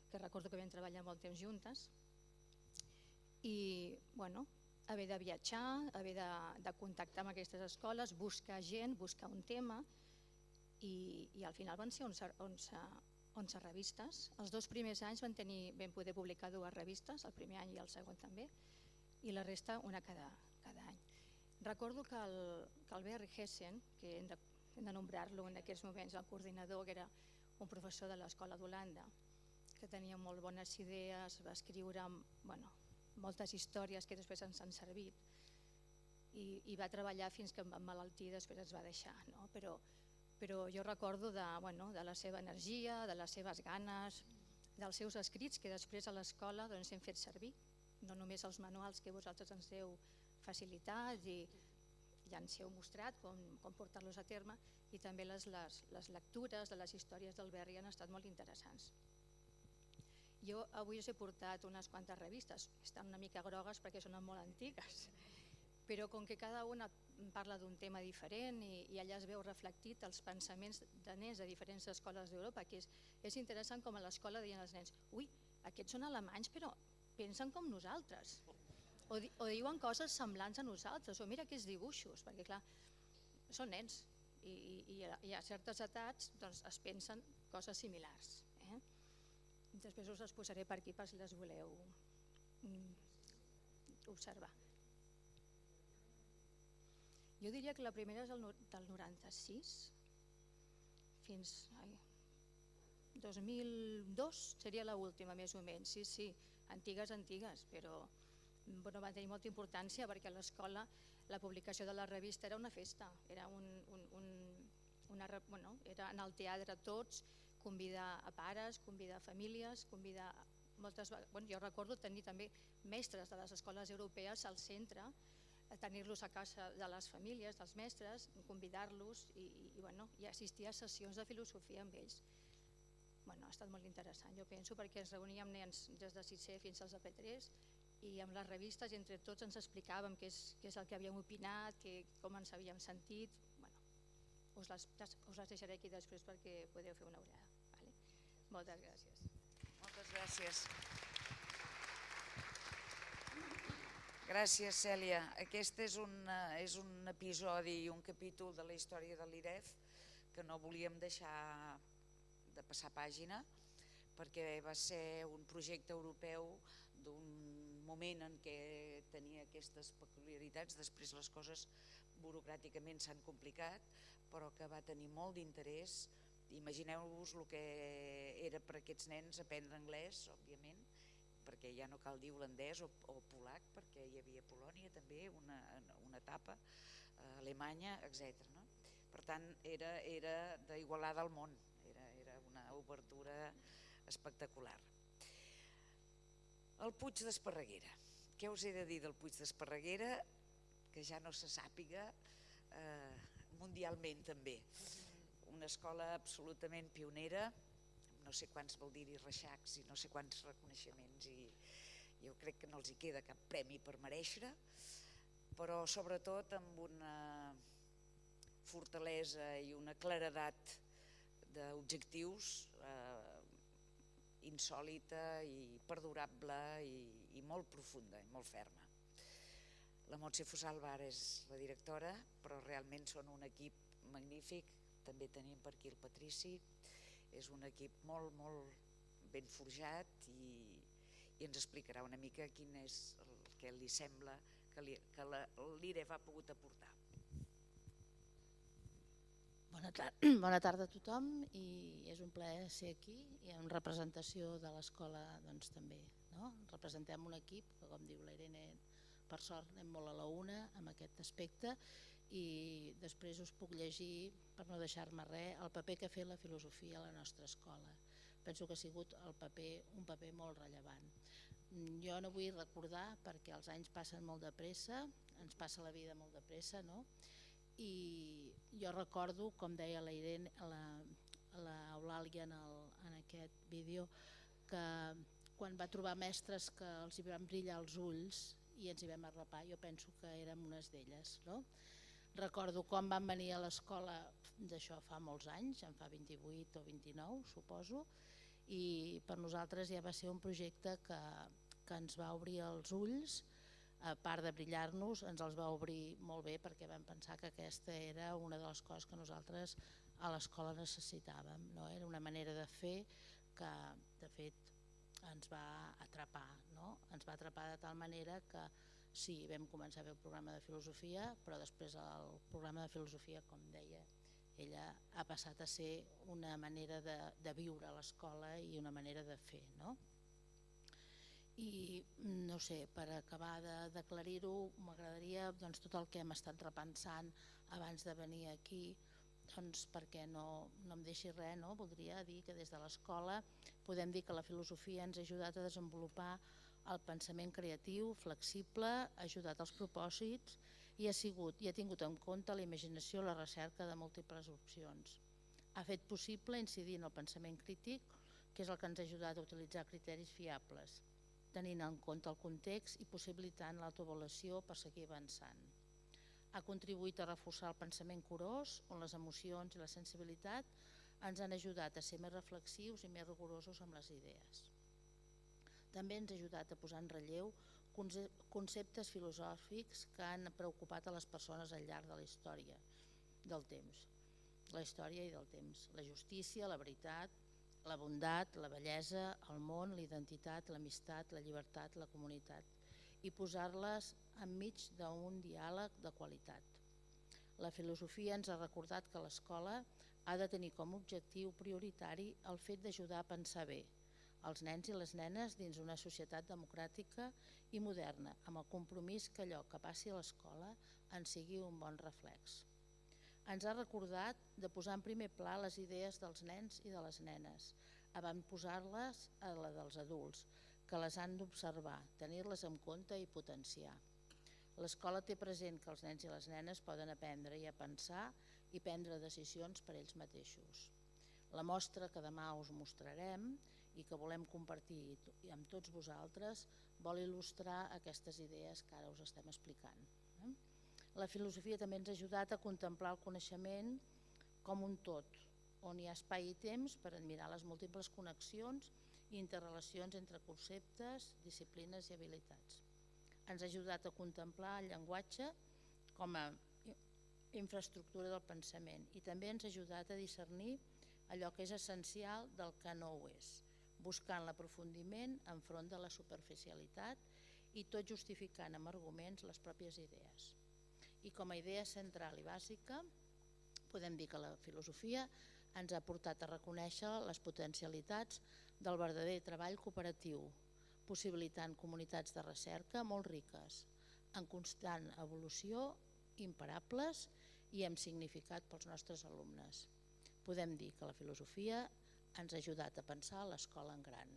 que recordo que vam treballar molt temps juntes, i haver de viatjar, haver de contactar amb aquestes escoles, buscar gent, buscar un tema, i al final van ser 11 revistes. Els 2 primers anys vam poder publicar 2 revistes, el primer any i el segon també, i la resta una cada any. Recordo que el Berry Hessen, que hem de nombrar-lo en aquests moments, el coordinador, que era un professor de l'escola d'Holanda, que tenia molt bones idees, va escriure moltes històries que després ens han servit, i va treballar fins que em va emmalaltir i després ens va deixar. Però jo recordo de la seva energia, de les seves ganes, dels seus escrits que després a l'escola hem fet servir, no només els manuals que vosaltres ens heu facilitat i ja ens heu mostrat com portar-los a terme, i també les lectures de les històries del Berry han estat molt interessants. Jo avui us he portat unes quantes revistes, estan una mica grogues perquè són molt antigues, però com que cada una parla d'un tema diferent i allà es veu reflectit els pensaments de nens de diferents escoles d'Europa, que és interessant com a l'escola deien els nens, ui, aquests són alemanys però pensen com nosaltres, o diuen coses semblants a nosaltres, o mira aquests dibuixos, perquè clar, són nens i a certes edats es pensen coses similars. Després us les posaré per aquí per si les voleu observar. Jo diria que la primera és del 96 fins 2002 seria l'última més o menys, sí, antigues, però van tenir molta importància perquè a l'escola la publicació de la revista era una festa, era anar al teatre tots, convidar a pares, convidar a famílies, convidar moltes vegades, jo recordo tenir també mestres de les escoles europees al centre, tenir-los a casa de les famílies, dels mestres, convidar-los i assistir a sessions de filosofia amb ells. Ha estat molt interessant, jo penso, perquè ens reuníem nens des de 6è fins als de P3 i amb les revistes entre tots ens explicàvem què és el que havíem opinat, com ens havíem sentit. Us les deixaré aquí després perquè podeu fer una ullada. Moltes gràcies. Moltes gràcies. Gràcies, Cèlia. Aquest és un episodi i un capítol de la història de l'IREF que no volíem deixar de passar pàgina perquè va ser un projecte europeu d'un moment en què tenia aquestes peculiaritats, després les coses burocràticament s'han complicat, però que va tenir molt d'interès. Imagineu-vos el que era per aquests nens aprendre anglès, òbviament, perquè ja no cal dir holandès o polac, perquè hi havia Polònia també, una etapa, Alemanya, etc. Per tant, era d'Igualada al món, era una obertura espectacular. El Puig d'Esparreguera. Què us he de dir del Puig d'Esparreguera? Que ja no se sàpiga mundialment també. Una escola absolutament pionera, no sé quants vol dir-hi reixacs i no sé quants reconeixements, i jo crec que no els hi queda cap premi per mereixer, però sobretot amb una fortalesa i una claredat d'objectius insòlita i perdurable i molt profunda i molt ferma. La Montse Fosalva ara és la directora, però realment són un equip magnífic. També tenim per aquí el Patrici. És un equip molt, molt ben forjat i ens explicarà una mica quin és el que li sembla que l'IREF ha pogut aportar. Bona tarda a tothom, i és un plaer ser aquí i en representació de l'escola doncs, també. Representem un equip que, com diu la Irene, per sort anem molt a la una amb aquest aspecte, i després us puc llegir, per no deixar-me res, el paper que ha fet la filosofia a la nostra escola. Penso que ha sigut un paper molt rellevant. Jo no vull recordar, perquè els anys passen molt de pressa, ens passa la vida molt de pressa, no? I jo recordo, com deia la Irene, l'Eulàlia en aquest vídeo, que quan va trobar mestres que els hi van brillar els ulls i ens hi vam arrapar, jo penso que érem unes d'elles. Recordo com van venir a l'escola, d'això fa molts anys, en fa 28 o 29 suposo, i per nosaltres ja va ser un projecte que ens va obrir els ulls. A part de brillar-nos, ens els va obrir molt bé, perquè vam pensar que aquesta era una de les coses que nosaltres a l'escola necessitàvem. Era una manera de fer que, de fet, ens va atrapar. Ens va atrapar de tal manera que sí, vam començar a fer el programa de filosofia, però després el programa de filosofia, com deia ella, ha passat a ser una manera de viure a l'escola i una manera de fer. I no sé, per acabar d'aclarir-ho, m'agradaria tot el que hem estat repensant abans de venir aquí, perquè no em deixi res, voldria dir que des de l'escola podem dir que la filosofia ens ha ajudat a desenvolupar el pensament creatiu, flexible, ha ajudat als propòsits i ha tingut en compte la imaginació i la recerca de múltiples opcions. Ha fet possible incidir en el pensament crític, que és el que ens ha ajudat a utilitzar criteris fiables, tenint en compte el context i possibilitant l'autoavaluació per seguir avançant. Ha contribuït a reforçar el pensament curós, on les emocions i la sensibilitat ens han ajudat a ser més reflexius i més rigorosos amb les idees. També ens ha ajudat a posar en relleu conceptes filosòfics que han preocupat a les persones al llarg de la història del temps. La història i del temps. La justícia, la veritat, la bondat, la bellesa, el món, la identitat, l'amistat, la llibertat, la comunitat, i posar-les enmig d'un diàleg de qualitat. La filosofia ens ha recordat que l'escola ha de tenir com a objectiu prioritari el fet d'ajudar a pensar bé els nens i les nenes dins una societat democràtica i moderna, amb el compromís que allò que passi a l'escola en sigui un bon reflex. Ens ha recordat de posar en primer pla les idees dels nens i de les nenes, abans posar-les a la dels adults, que les han d'observar, tenir-les en compte i potenciar. L'escola té present que els nens i les nenes poden aprendre i a pensar i prendre decisions per ells mateixos. La mostra que demà us mostrarem i que volem compartir amb tots vosaltres vol il·lustrar aquestes idees que ara us estem explicant. La filosofia també ens ha ajudat a contemplar el coneixement com un tot, on hi ha espai i temps per admirar les múltiples connexions i interrelacions entre conceptes, disciplines i habilitats. Ens ha ajudat a contemplar el llenguatge com a infraestructura del pensament i també ens ha ajudat a discernir allò que és essencial del que no ho és, buscant l'aprofundiment enfront de la superficialitat i tot justificant amb arguments les pròpies idees. I com a idea central i bàsica, podem dir que la filosofia ens ha portat a reconèixer les potencialitats del verdader treball cooperatiu, possibilitant comunitats de recerca molt riques, en constant evolució, imparables i amb significat pels nostres alumnes. Podem dir que la filosofia ens ha ajudat a pensar l'escola en gran.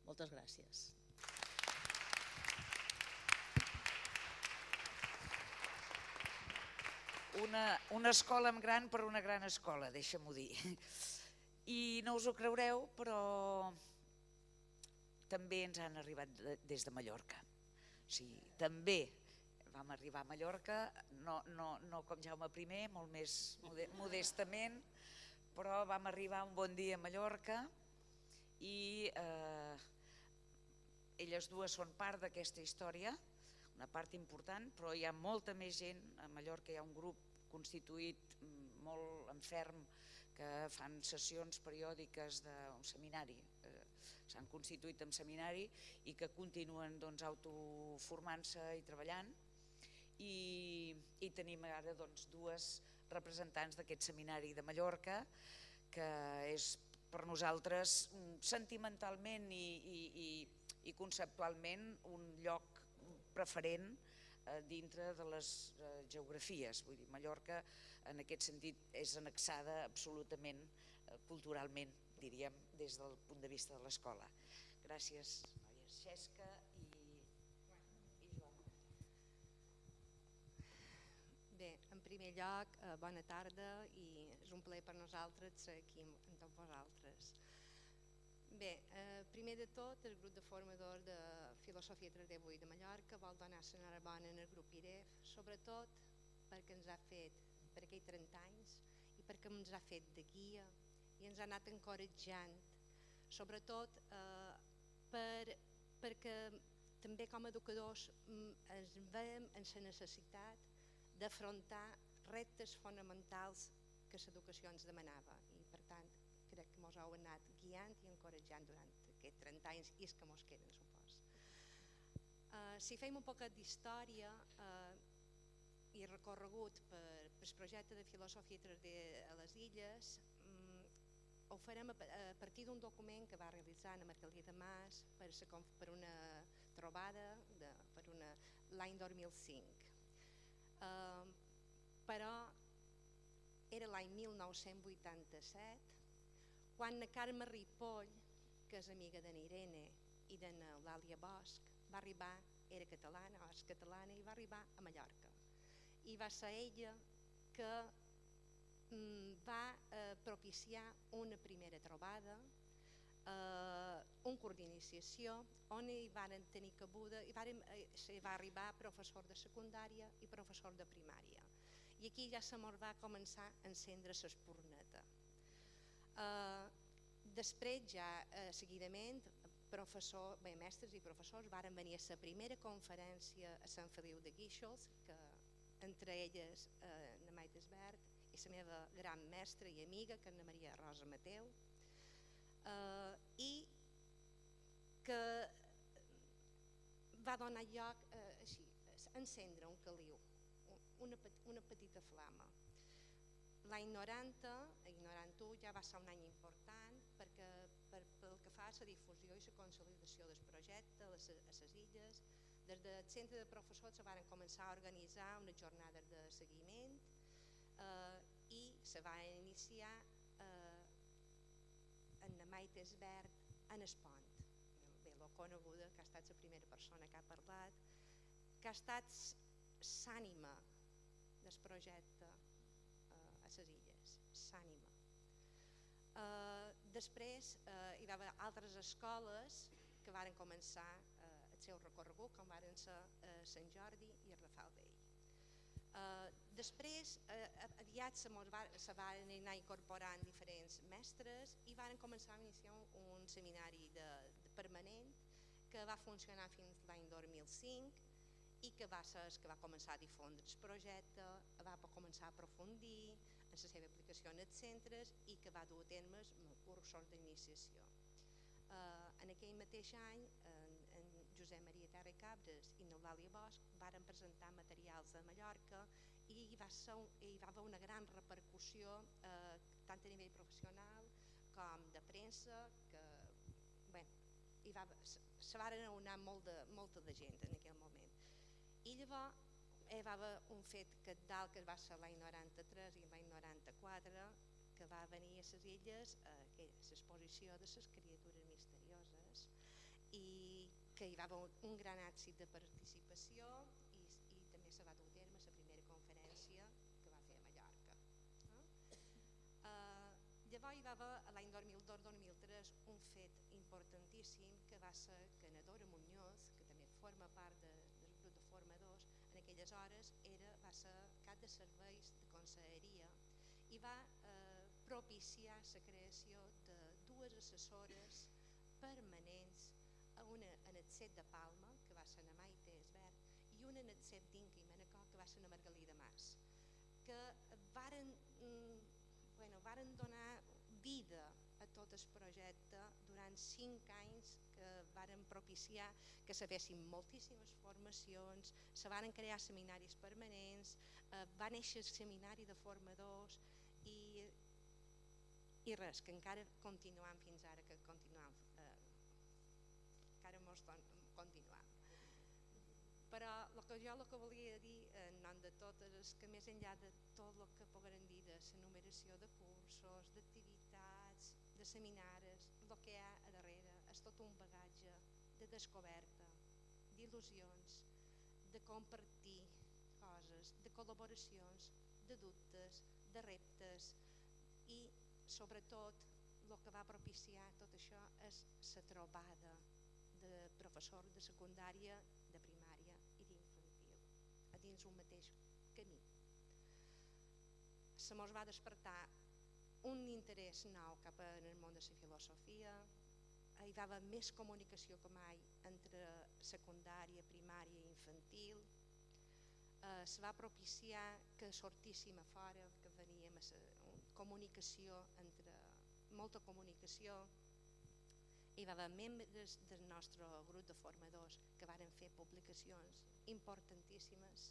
Moltes gràcies. Una escola en gran per una gran escola, deixa-m'ho dir. I no us ho creureu, però també ens han arribat des de Mallorca. O sigui, també vam arribar a Mallorca, no com Jaume I, molt més modestament, però vam arribar un bon dia a Mallorca i elles dues són part d'aquesta història, una part important, però hi ha molta més gent. A Mallorca hi ha un grup constituït molt en ferm que fan sessions periòdiques d'un seminari, s'han constituït en seminari i que continuen autoformant-se i treballant, i tenim ara dues representants d'aquest seminari de Mallorca, que és per nosaltres sentimentalment i conceptualment un lloc preferent dintre de les geografies. Vull dir, Mallorca en aquest sentit és annexada absolutament culturalment, diríem, des del punt de vista de l'escola. Gràcies, noies. Xesca i Joan. Bé, en primer lloc, bona tarda i és un plaer per nosaltres ser aquí amb tots vosaltres. Bé, primer de tot, el grup de formadors de Filosofia 3D8 de Mallorca vol donar l'enhorabona en el grup IREF, sobretot perquè ens ha fet, per aquells 30 anys, i perquè ens ha fet de guia i ens ha anat encoratjant, sobretot perquè també com a educadors ens veiem en la necessitat d'afrontar reptes fonamentals que l'educació ens demanava, i per tant crec que ens heu anat guiant i encoratjant durant aquests 30 anys i els que ens queden, supos. Si fem un poc d'història i recorregut per el projecte de Filosofia 3D a les Illes, ho farem a partir d'un document que va realitzar Anna Margalida de Mas per una trobada l'any 2005. Però era l'any 1987 quan la Carme Ripoll, que és amiga de Irene i de l'Àlia Bosch, va arribar, era catalana o és catalana, i va arribar a Mallorca. I va ser ella que va propiciar una primera trobada, un curs d'iniciació on hi van tenir cabuda, va arribar professor de secundària i professor de primària. I aquí ja se mos va començar a encendre l'espurneta. Després, ja seguidament, mestres i professors varen venir a la primera conferència a Sant Feliu de Guíxols, que entre elles na Maite Esbert i la meva gran mestra i amiga, que és na Maria Rosa Mateu, i que va donar lloc a encendre un caliu, una petita flama. L'any 90 i 91 ja va ser un any important perquè pel que fa a la difusió i la consolidació del projecte a les illes, des del centre de professors se van començar a organitzar unes jornades de seguiment i se va iniciar en la Maite Esbert en el pont. Bé, l'ho coneguda, que ha estat la primera persona que ha parlat, que ha estat l'ànima del projecte a les illes, l'ànima. Després hi va haver altres escoles que varen començar el seu recorregut, com varen ser Sant Jordi i el Rafal Vell. Després, aviat se van anar incorporant diferents mestres i varen començar a iniciar un seminari permanent que va funcionar fins l'any 2005 i que va ser el que va començar a difondre el projecte, va començar a aprofundir en la seva aplicació en els centres i que va dur a terme cursos d'iniciació. En aquell mateix any, en Josep Maria Terra i Cabres i n'Eulàlia Bosch varen presentar materials de Mallorca i hi va haver una gran repercussió tant a nivell professional com de premsa, que se varen anar molta de gent en aquell moment. I llavors hi va haver un fet cabdal que va ser l'any 93 i l'any 94, que va venir a les illes a l'exposició de les criatures misterioses i que hi va haver un gran èxit de participació i també se va dur a terme la primera conferència que va fer a Mallorca. Llavors hi va haver l'any 2002-2003 un fet importantíssim que va ser que na Dora Muñoz, que també forma part del grup de formadors, en aquelles hores va ser cap de serveis de conselleria i va propiciar la creació de dues assessores permanents, una en el CEP de Palma, que va ser na Maite Esbert, i una en el CEP d'Inca i Manacor, que va ser na Margalida Mas, que varen donar vida a tot el projecte durant 5 anys, que varen propiciar que se fessin moltíssimes formacions, se varen crear seminaris permanents, va néixer el seminari de formadors i res, que encara continuam fins ara, que continuam, encara mos continuam. Però el que volia dir en nom de totes és que més enllà de tot el que pogueren dir de l'enumeració de cursos, d'activitats, de seminaris, el que hi ha a darrere és tot un bagatge de descoberta, d'il·lusions, de compartir coses, de col·laboracions, de dubtes, de reptes i sobretot el que va propiciar tot això és la trobada de professors de secundària, de primària i d'infantil a dins un mateix camí. Se mos va despertar un interès nou cap al món de la filosofia, hi va haver més comunicació que mai entre secundària, primària i infantil, se va propiciar que sortíssim a fora, que veníem a comunicació, molta comunicació. Hi va haver membres del nostre grup de formadors que varen fer publicacions importantíssimes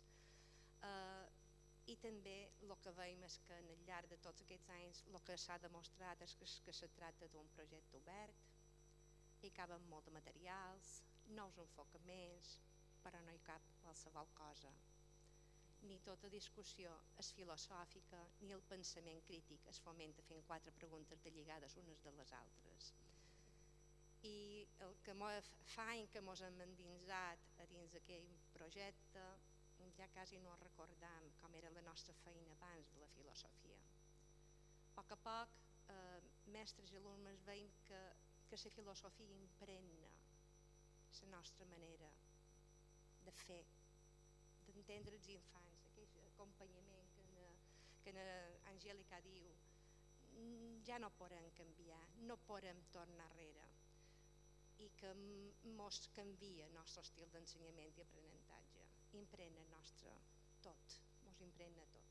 i també el que veiem és que al llarg de tots aquests anys el que s'ha demostrat és que se tracta d'un projecte obert, hi caben molt de materials, nous enfocaments, però no hi cap qualsevol cosa. Ni tota discussió és filosòfica ni el pensament crític es fomenta fent 4 preguntes lligades unes de les altres. I el que fa anys que ens hem endinsat a dins d'aquell projecte ja quasi no recordam com era la nostra feina abans de la filosofia. A poc a poc, mestres i alumnes veiem que la filosofia impregna la nostra manera de fer, d'entendre els infants, aquell acompanyament que Angélica diu, ja no podem canviar, no podem tornar enrere, i que mos canvia el nostre estil d'ensenyament i aprenentatge, impregna tot, mos impregna tot.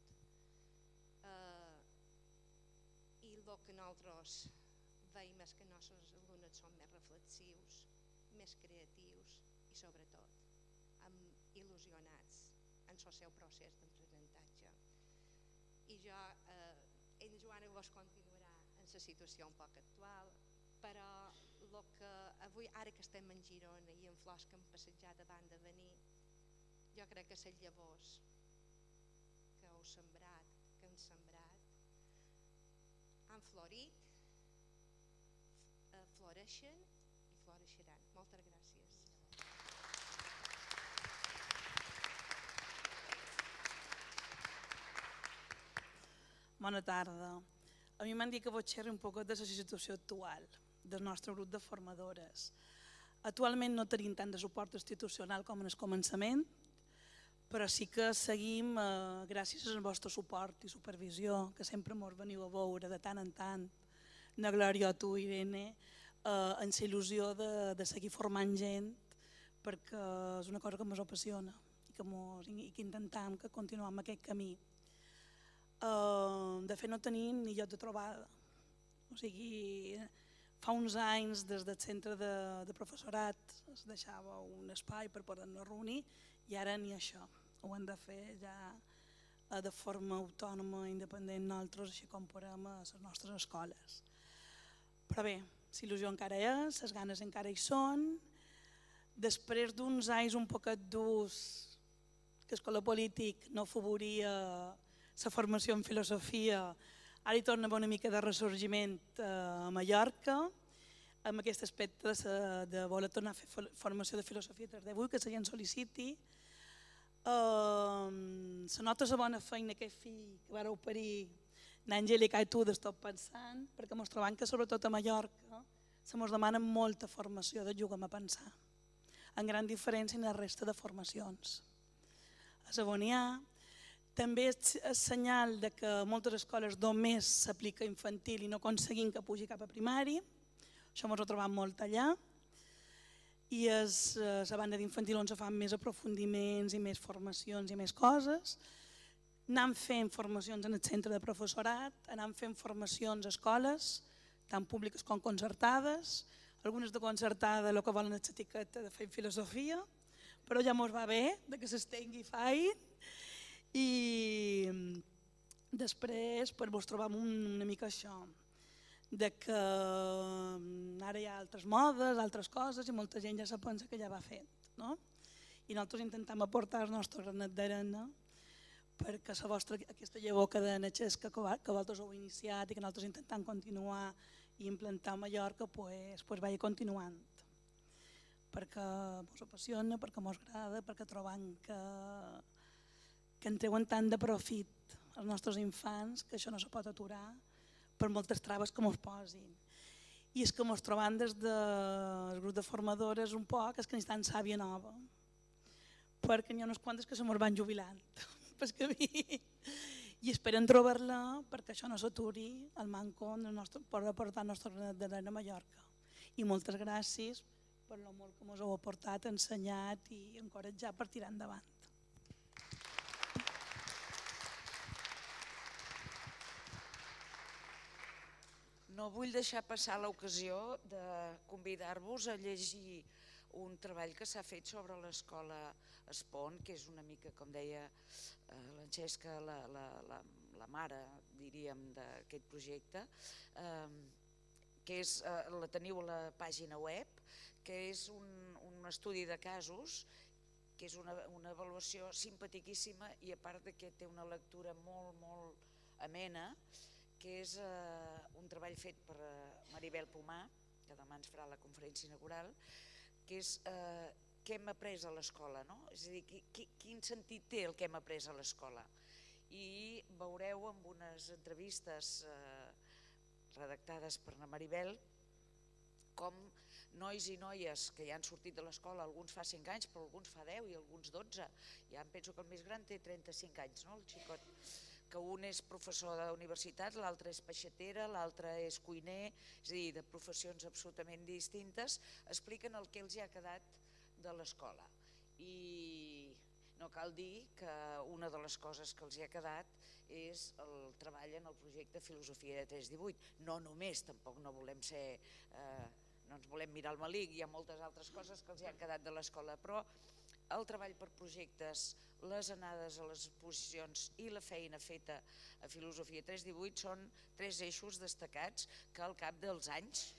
I el que nosaltres veiem és que els nostres alumnes són més reflexius, més creatius i sobretot il·lusionats en el seu procés d'aprenentatge. I jo, en Joana vos continuarà en la situació un poc actual, però el que avui, ara que estem en Girona i en flors que hem passejat davant de venir, jo crec que les llavors que heu sembrat, que hem sembrat, han florit, floreixen i floreixeran. Moltes gràcies. Bona tarda. A mi m'han dit que vaig xerrar un poc de la situació actual del nostre grup de formadores. Actualment no tenim tant de suport institucional com en el començament, però sí que seguim, gràcies al vostre suport i supervisió, que sempre ens veniu a veure de tant en tant, na Glòria, tu, Irene, en la il·lusió de seguir formant gent, perquè és una cosa que ens apassiona i que intentem que continuem amb aquest camí. De fet, no tenim ni lloc de trobada. O sigui, fa uns anys des del centre de professorat es deixava un espai per poder-nos reunir i ara ni això. Ho hem de fer ja de forma autònoma, independent nosaltres, així com podem a les nostres escoles. Però bé, la il·lusió encara és, les ganes encara hi són. Després d'uns anys un poquet durs, que l'escola polític no afavoria la formació en filosofia, Ara hi torna a haver una mica de ressorgiment a Mallorca, amb aquest aspecte de voler tornar a fer formació de filosofia 3D8, que la gent sol·liciti. Se nota la bona feina que fill que vareu parir n'Angèlica i tu d'estar pensant, perquè ens trobem que sobretot a Mallorca se mos demana molta formació de jugar a pensar, en gran diferència en la resta de formacions. A Savonià també és senyal de que moltes escoles només s'aplica a infantil i no aconseguim que pugi cap a primari, això ens ho trobem molt allà, i a la banda d'infantil on se fan més aprofundiments i més formacions i més coses. Anem fent formacions en el centre de professorat, anem fent formacions a escoles, tant públiques com concertades, algunes de concertada el que volen és l'etiqueta de fer filosofia, però ja mos va bé que s'estengui feina, i després vos trobam una mica això, de que ara hi ha altres modes, altres coses, i molta gent ja se pensa que ja va fet. I nosaltres intentem aportar el nostre granet d'arena perquè aquesta llavor cadenetxesca que vosaltres heu iniciat i que nosaltres intentem continuar i implantar a Mallorca vagi continuant. Perquè ens apassiona, perquè ens agrada, perquè trobem que en treuen tant de profit els nostres infants que això no se pot aturar per moltes traves que ens posin. I és que ens trobem des del grup de formadores un poc és que necessitem sàvia nova, perquè n'hi ha unes quantes que se mos van jubilant pel camí i esperen trobar-la perquè això no s'aturi el manco per aportar el nostre granet d'arena a Mallorca. I moltes gràcies per el molt que ens heu aportat, ensenyat i encoratjat per tirar endavant. No vull deixar passar l'ocasió de convidar-vos a llegir un treball que s'ha fet sobre l'escola Espon, que és una mica, com deia l'Anxesca, la mare, diríem, d'aquest projecte, que la teniu a la pàgina web, que és un estudi de casos, que és una avaluació simpaticíssima i a part que té una lectura molt, molt amena, que és un treball fet per Maribel Pomar, que demà ens farà la conferència inaugural, que és què hem après a l'escola, és a dir, quin sentit té el que hem après a l'escola. I veureu en unes entrevistes redactades per la Maribel com nois i noies que ja han sortit de l'escola, alguns fa 5 anys, però alguns fa 10 i alguns 12, ja em penso que el més gran té 35 anys, el xicot, que un és professor d'universitat, l'altre és peixatera, l'altre és cuiner, és a dir, de professions absolutament distintes, expliquen el que els hi ha quedat de l'escola. I no cal dir que una de les coses que els hi ha quedat és el treball en el projecte Filosofia de 318. No només, tampoc no volem ser, no ens volem mirar el malic, hi ha moltes altres coses que els hi han quedat de l'escola, però el treball per projectes, les anades a les exposicions i la feina feta a Filosofia 318 són 3 eixos destacats que al cap dels anys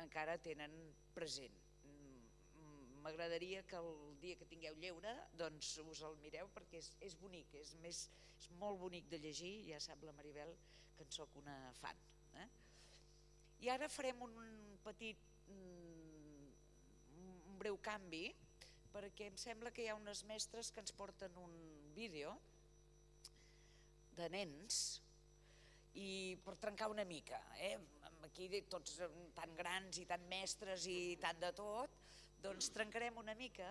encara tenen present. M'agradaria que el dia que tingueu lleure doncs us el mireu perquè és bonic, és molt bonic de llegir, ja sap la Maribel que en soc una fan. I ara farem un petit, un breu canvi, perquè em sembla que hi ha unes mestres que ens porten un vídeo de nens i per trencar una mica, aquí tots tan grans i tan mestres i tant de tot, doncs trencarem una mica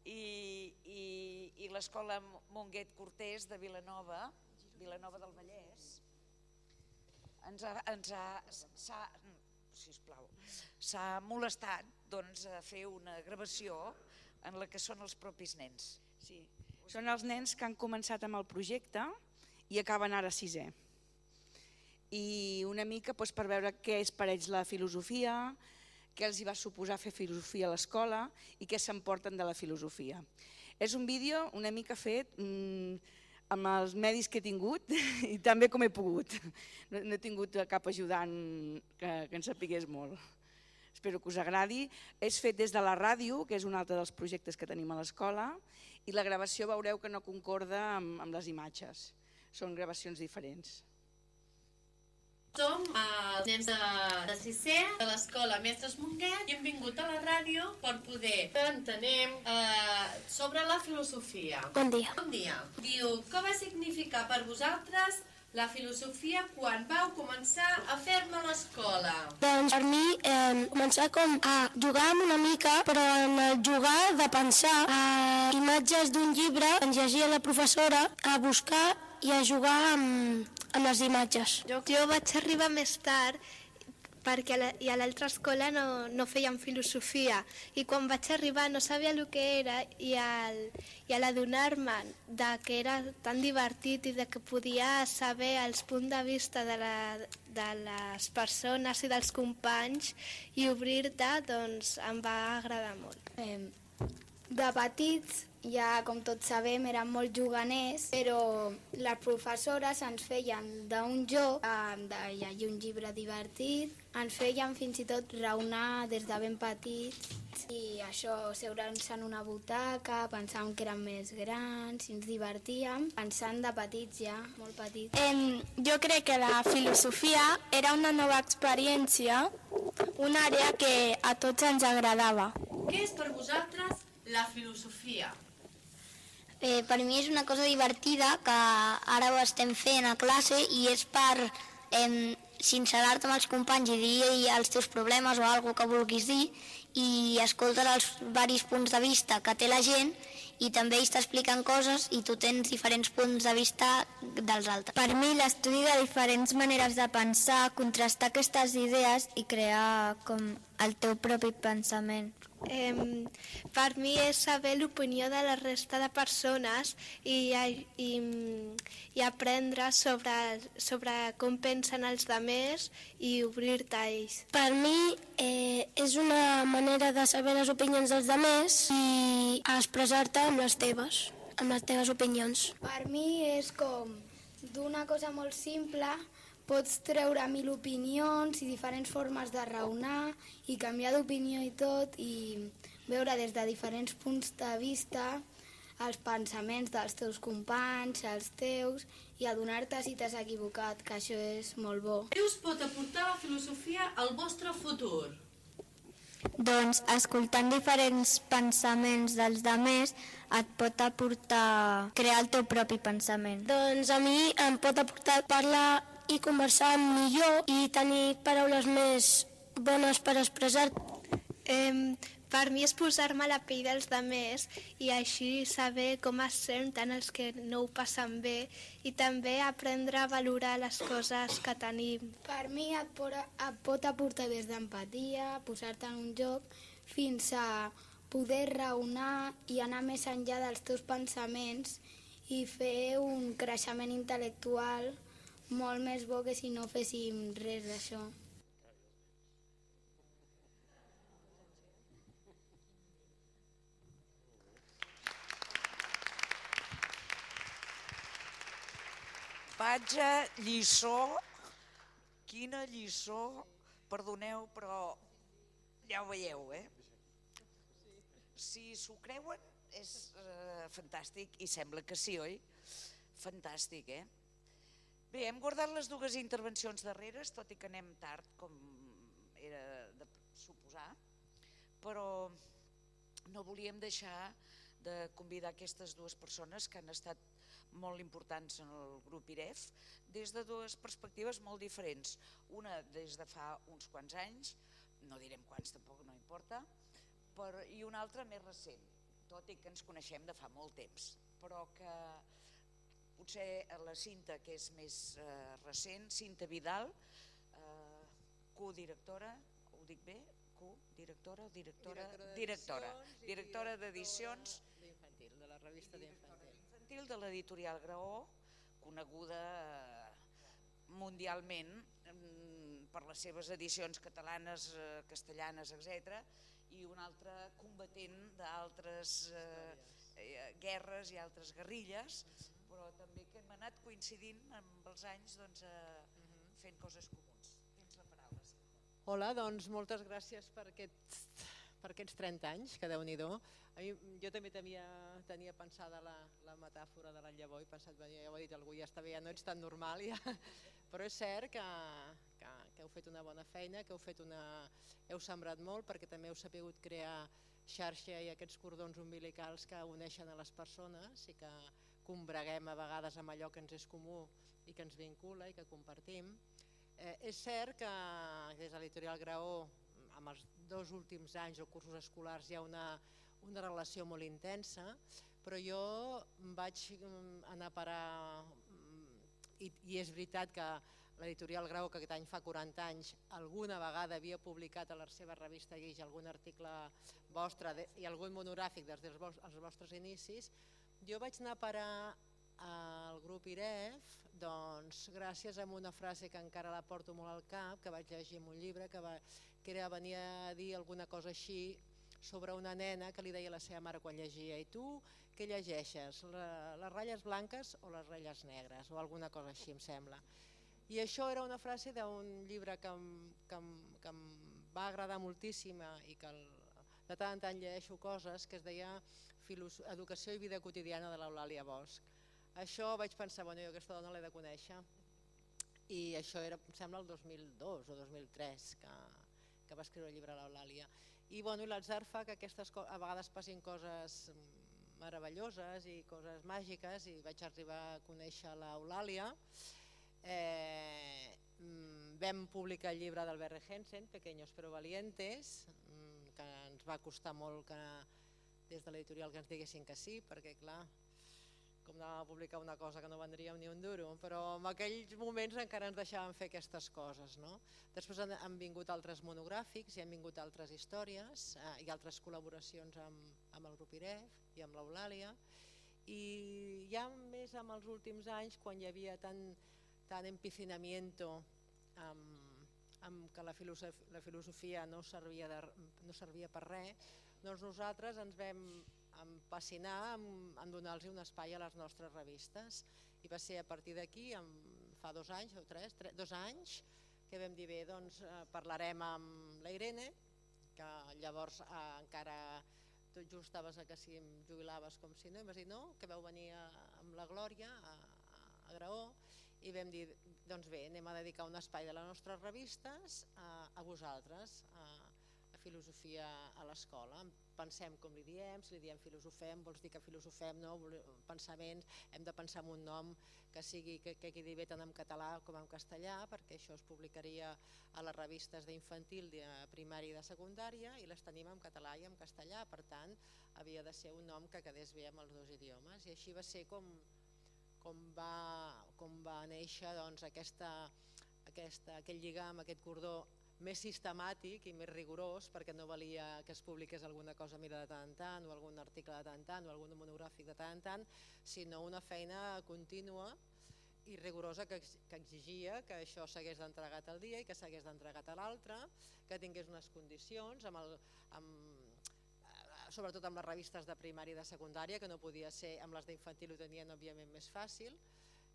i l'escola Monguet Cortés de Vilanova del Vallès s'ha molestat a fer una gravació en la que són els propis nens. Sí, són els nens que han començat amb el projecte i acaben ara 6è. I una mica per veure què és per ells la filosofia, què els hi va suposar fer filosofia a l'escola i què s'emporten de la filosofia. És un vídeo una mica fet amb els medis que he tingut i també com he pogut. No he tingut cap ajudant que en sapigués molt. Espero que us agradi. És fet des de la ràdio, que és un altre dels projectes que tenim a l'escola, i la gravació veureu que no concorda amb les imatges. Són gravacions diferents. Som els nens de sisè de l'escola Mestres Monguet i hem vingut a la ràdio per poder que entenem sobre la filosofia. Bon dia. Bon dia. Diu, què va significar per vosaltres la filosofia quan vau començar a fer-ne a l'escola? Doncs per mi començar com a jugar amb una mica, però en el jugar de pensar imatges d'un llibre, ens llegia la professora a buscar i a jugar amb les imatges. Jo vaig arribar més tard perquè a l'altra escola no feien filosofia i quan vaig arribar no sabia el que era i a l'adonar-me que era tan divertit i de que podia saber els punts de vista de les persones i dels companys i obrir-te, doncs em va agradar molt. De petits, ja com tots sabem, eren molt juganers, però les professores ens feien d'un joc, de llegir un llibre divertit, ens feien fins i tot raonar des de ben petits i això, seure'ns en una butaca, pensàvem que érem més grans i ens divertíem, pensant de petits ja, molt petits. Jo crec que la filosofia era una nova experiència, una àrea que a tots ens agradava. Què és per vosaltres la filosofia? Per mi és una cosa divertida que ara ho estem fent a classe i és per sincerar-te amb els companys i dir els teus problemes o alguna que vulguis dir i escoltes els varis punts de vista que té la gent i també ells t'expliquen coses i tu tens diferents punts de vista dels altres. Per mi l'estudi de diferents maneres de pensar, contrastar aquestes idees i crear com el teu propi pensament. Per mi és saber l'opinió de la resta de persones i aprendre sobre com pensen els altres i obrir-te a ells. Per mi és una manera de saber les opinions dels altres i expressar-te amb les teves opinions. Per mi és com d'una cosa molt simple pots treure 1000 opinions i diferents formes de raonar i canviar d'opinió i tot i veure des de diferents punts de vista els pensaments dels teus companys, els teus i adonar-te si t'has equivocat, que això és molt bo. Què us pot aportar la filosofia al vostre futur? Doncs escoltant diferents pensaments dels altres et pot aportar crear el teu propi pensament. Doncs a mi em pot aportar parlar i conversar millor i tenir paraules més bones per expressar-te. Per mi és posar-me a la pell dels altres i així saber com es senten els que no ho passen bé i també aprendre a valorar les coses que tenim. Per mi et pot aportar des d'empatia, posar-te en un joc, fins a poder raonar i anar més enllà dels teus pensaments i fer un creixement intel·lectual molt més bo que si no féssim res d'això. Vaig a lliçó, quina lliçó, perdoneu, però ja ho veieu, Si s'ho creuen és fantàstic i sembla que sí, oi? Fantàstic, Bé, hem guardat les dues intervencions darreres, tot i que anem tard, com era de suposar, però no volíem deixar de convidar aquestes dues persones que han estat molt importants en el grup IREF des de dues perspectives molt diferents. Una des de fa uns quants anys, no direm quants tampoc, no importa, i una altra més recent, tot i que ens coneixem de fa molt temps, però que potser la Cinta, que és més recent, Cinta Vidal, co-directora, ho dic bé? Co-directora? Directora d'edicions d'infantil, de la revista d'infantil. De l'editorial Graó, coneguda mundialment per les seves edicions catalanes, castellanes, etc. I una altra combatent d'altres guerres i altres guerrilles, però també que hem anat coincidint amb els anys fent coses comuns. Tens la paraula. Hola, doncs moltes gràcies per aquest per aquests 30 anys, que Déu-n'hi-do. Jo també tenia pensada la metàfora de la llavor i pensat, ja ho ha dit algú, ja està bé, ja no ets tan normal, ja. Però és cert que heu fet una bona feina, que heu sembrat molt, perquè també heu sabut crear xarxa i aquests cordons umbilicals que uneixen a les persones i que combreguem a vegades amb allò que ens és comú i que ens vincula i que compartim. És cert que des de l'Editorial Graó, amb els 2 últims anys o cursos escolars, hi ha una relació molt intensa, però jo vaig anar a parar, i és veritat que l'Editorial Graó, que aquest any fa 40 anys, alguna vegada havia publicat a la seva revista Guix algun article vostre i algun monogràfic des dels vostres inicis, jo vaig anar a parar al grup IREF gràcies a una frase que encara la porto molt al cap, que vaig llegir en un llibre, que venia a dir alguna cosa així sobre una nena que li deia a la seva mare quan llegia: i tu què llegeixes, les ratlles blanques o les ratlles negres? O alguna cosa així, em sembla. I això era una frase d'un llibre que em va agradar moltíssim i que de tant en tant llegeixo coses, que es deia Educació i vida quotidiana de l'Eulàlia Bosch. Això vaig pensar, jo aquesta dona l'he de conèixer, i això era, em sembla, el 2002 o 2003 que va escriure el llibre l'Eulàlia. I l'atzar fa que a vegades passin coses meravelloses i coses màgiques, i vaig arribar a conèixer l'Eulàlia. Vam publicar el llibre d'Albert Regensen, Pequeños pero valientes, que ens va costar molt que des de l'editorial que ens diguessin que sí, perquè clar, com anàvem a publicar una cosa que no vendríem ni un duro, però en aquells moments encara ens deixaven fer aquestes coses. Després han vingut altres monogràfics i han vingut altres històries i altres col·laboracions amb el grup IREF i amb l'Eulàlia, i ja més en els últims anys, quan hi havia tant empecinamiento amb que la filosofia no servia per res, doncs nosaltres ens vam empecinar en donar-los un espai a les nostres revistes, i va ser a partir d'aquí, fa 2 anys o 2 anys, que vam dir bé, doncs parlarem amb la Irene, que llavors encara tot just estaves que si em jubilaves com si no, i em vas dir no, que vau venir amb la Glòria a Graó, i vam dir, doncs bé, anem a dedicar un espai de les nostres revistes a vosaltres, a filosofia a l'escola. Pensem com li diem, si li diem filosofem, vols dir que filosofem, no? Pensaments, hem de pensar en un nom que quedi bé tant en català com en castellà, perquè això es publicaria a les revistes d'infantil, de primària i de secundària, i les tenim en català i en castellà, per tant havia de ser un nom que quedés bé amb els 2 idiomes, i així va ser com va néixer aquell lligam, aquest cordó més sistemàtic i més rigorós, perquè no valia que es publiqués alguna cosa de tant en tant, o algun article de tant en tant, o algun monogràfic de tant en tant, sinó una feina contínua i rigorosa que exigia que això s'hagués d'entregat al dia i que s'hagués d'entregat a l'altre, que tingués unes condicions, sobretot amb les revistes de primària i de secundària, que no podia ser, amb les d'infantil ho tenien òbviament més fàcil,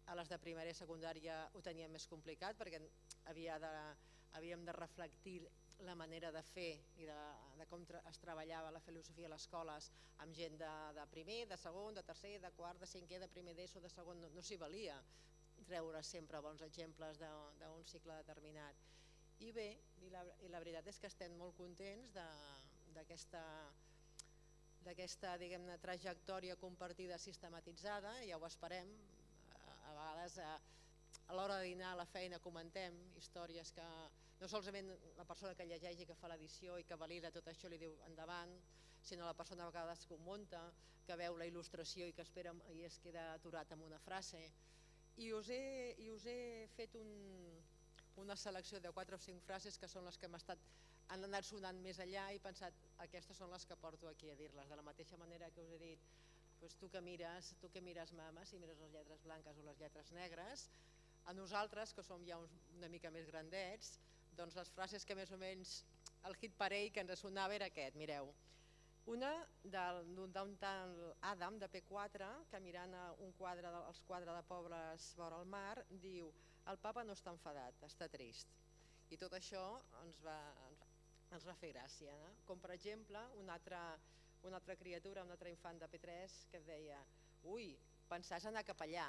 a les de primària i secundària ho tenien més complicat, perquè havíem de reflectir la manera de fer i de com es treballava la filosofia a les escoles amb gent de primer, de segon, de tercer, de quart, de cinquè, de primer d'ESO, de segon, no s'hi valia treure sempre bons exemples d'un cicle determinat. I bé, la veritat és que estem molt contents d'aquesta trajectòria compartida sistematitzada, ja ho esperem. A vegades a l'hora de dinar a la feina comentem històries que no solament la persona que llegeix i que fa l'edició i que valida tot això li diu endavant, sinó la persona a vegades que ho munta, que veu la il·lustració i que espera i es queda aturat amb una frase. I us he fet una selecció de 4 o 5 frases que són les que han anat sonant més enllà, i he pensat, aquestes són les que porto aquí a dir-les, de la mateixa manera que us he dit, tu que mires mama, si mires les lletres blanques o les lletres negres, a nosaltres, que som ja una mica més grandets, doncs les frases que més o menys el hit parell que ens sonava era aquest, mireu. Una d'un tal Adam de P4, que mirant els quadres de pobles vora el mar, diu: el papa no està enfadat, està trist. I tot això ens ens va fer gràcia, no? Com per exemple una altra criatura, un altre infant de P3 que et deia: ui, pensar és anar cap allà,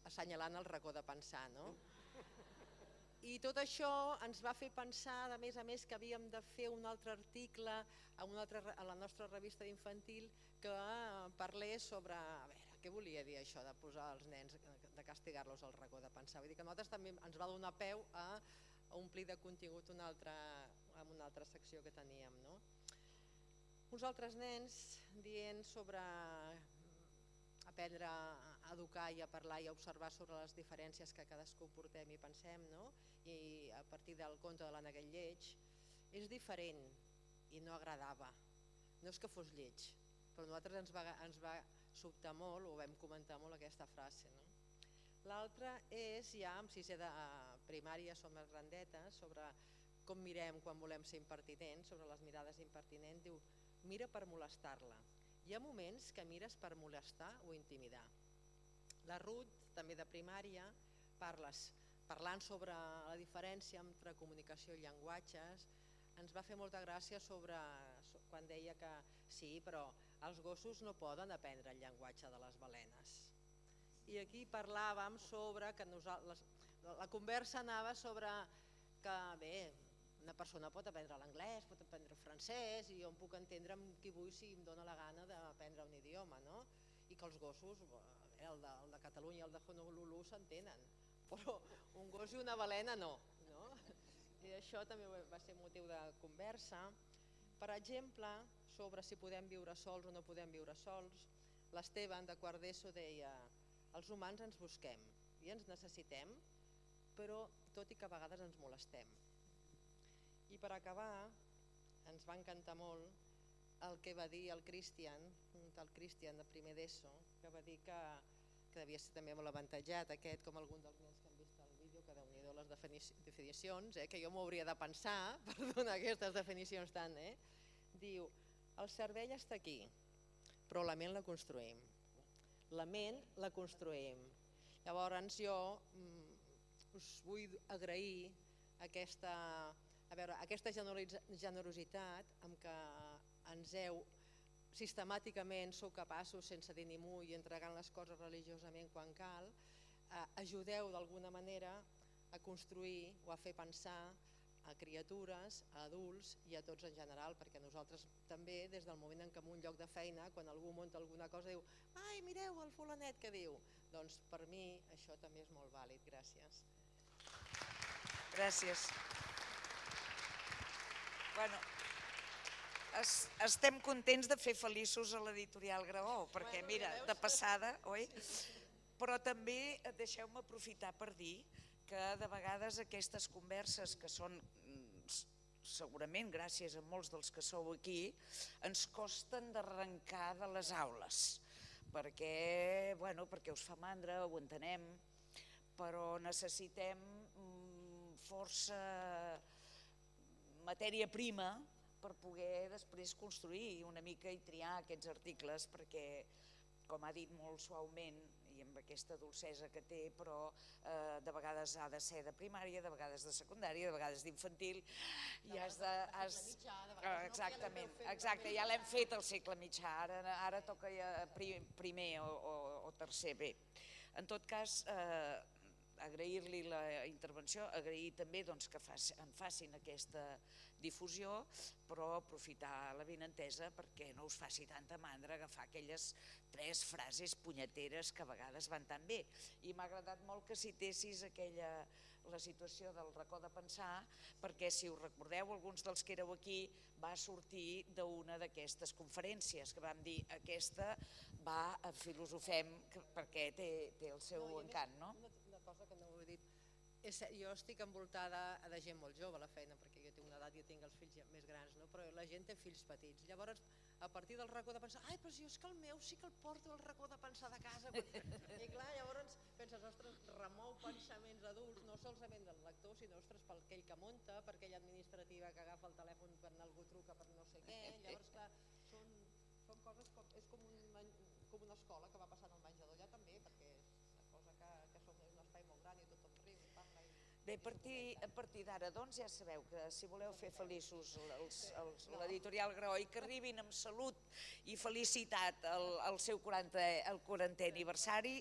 assenyalant el racó de pensar, no? I tot això ens va fer pensar, a més, que havíem de fer un altre article a la nostra revista infantil que parlés sobre, a veure, què volia dir això de posar els nens, de castigar-los al racó de pensar. Vull dir que a nosaltres també ens va donar peu a omplir de contingut en una altra secció que teníem, no? Uns altres nens dient sobre aprendre a educar i a parlar i a observar sobre les diferències que cadascú portem i pensem, no? I a partir del conte de l'Anna Lleig, és diferent i no agradava. No és que fos lleig, però a nosaltres ens va sobtar molt, o vam comentar molt aquesta frase, no? L'altra és ja amb sisè de primària, som més grandetes, sobre com mirem quan volem ser impertinents, sobre les mirades impertinents. Diu, mira per molestar-la. Hi ha moments que mires per molestar o intimidar. La Ruth, també de primària, parlant sobre la diferència entre comunicació i llenguatges, ens va fer molta gràcia quan deia que sí, però els gossos no poden aprendre el llenguatge de les balenes. I aquí parlàvem sobre que la conversa anava sobre que, bé, una persona pot aprendre l'anglès, pot aprendre el francès, i jo em puc entendre amb qui vull si em dóna la gana d'aprendre un idioma, no? I que els gossos, el de Catalunya i el de Honolulu s'entenen, però un gos i una balena no. I això també va ser motiu de conversa. Per exemple, sobre si podem viure sols o no podem viure sols, l'Esteban de quart d'ESO deia: els humans ens busquem i ens necessitem, però tot i que a vegades ens molestem. I per acabar, ens va encantar molt el que va dir el Cristian, un tal Cristian de primer d'ESO, que va dir que devia ser també molt avantatjat aquest, com algun dels nens que han vist el vídeo, que déu-n'hi-do les definicions, que jo m'ho hauria de pensar per donar aquestes definicions tant. Diu, el cervell està aquí, però la ment la construïm. La ment la construïm. Llavors jo us vull agrair aquesta generositat amb què ens heu sistemàticament, sou capaços, sense dir ni mu, i entregant les coses religiosament quan cal, ajudeu d'alguna manera a construir o a fer pensar a criatures, a adults i a tots en general, perquè nosaltres també, des del moment en què en un lloc de feina, quan algú munta alguna cosa, diu: ai, mireu el fulanet que diu. Doncs per mi això també és molt vàlid. Gràcies. Gràcies. Bueno, estem contents de fer feliços a l'editorial Graó, perquè mira, de passada, oi? Però també deixeu-me aprofitar per dir que de vegades aquestes converses, que són segurament gràcies a molts dels que sou aquí, ens costen d'arrencar de les aules, perquè us fa mandra, ho entenem, però necessitem força matèria prima per poder després construir una mica i triar aquests articles, perquè, com ha dit molt suaument i amb aquesta dolcesa que té, però de vegades ha de ser de primària, de vegades de secundària, de vegades d'infantil, i has de... Exactament, ja l'hem fet al segle mitjà, ara toca primer o tercer B. En tot cas, agrair-li la intervenció, agrair també que en facin aquesta difusió, però aprofitar l'avinentesa perquè no us faci tanta mandra agafar aquelles 3 frases punyeteres que a vegades van tan bé. I m'ha agradat molt que citessis la situació del racó de pensar, perquè si us recordeu, alguns dels que éreu aquí, va sortir d'una d'aquestes conferències que vam dir: aquesta va a filosofem, perquè té el seu encant, no? Una cosa que no ho he dit, jo estic envoltada de gent molt jove a la feina, perquè jo tinc una edat i tinc els fills més grans, però la gent té fills petits. Llavors, a partir del racó de pensar, ai, però jo és que el meu sí que el porto al racó de pensar de casa. I clar, llavors penses, ostres, remou pensaments adults, no solament del lector, sinó, ostres, per aquell que munta, per aquella administrativa que agafa el telèfon quan algú truca per no sé què. Llavors, clar, són coses com... És com una escola que va passant al menjador allà també, perquè és una cosa que és un espai molt gran i tothom riu i parla. Bé, a partir d'ara, doncs, ja sabeu que si voleu fer feliços l'editorial Graó i que arribin amb salut i felicitat al seu 40è aniversari,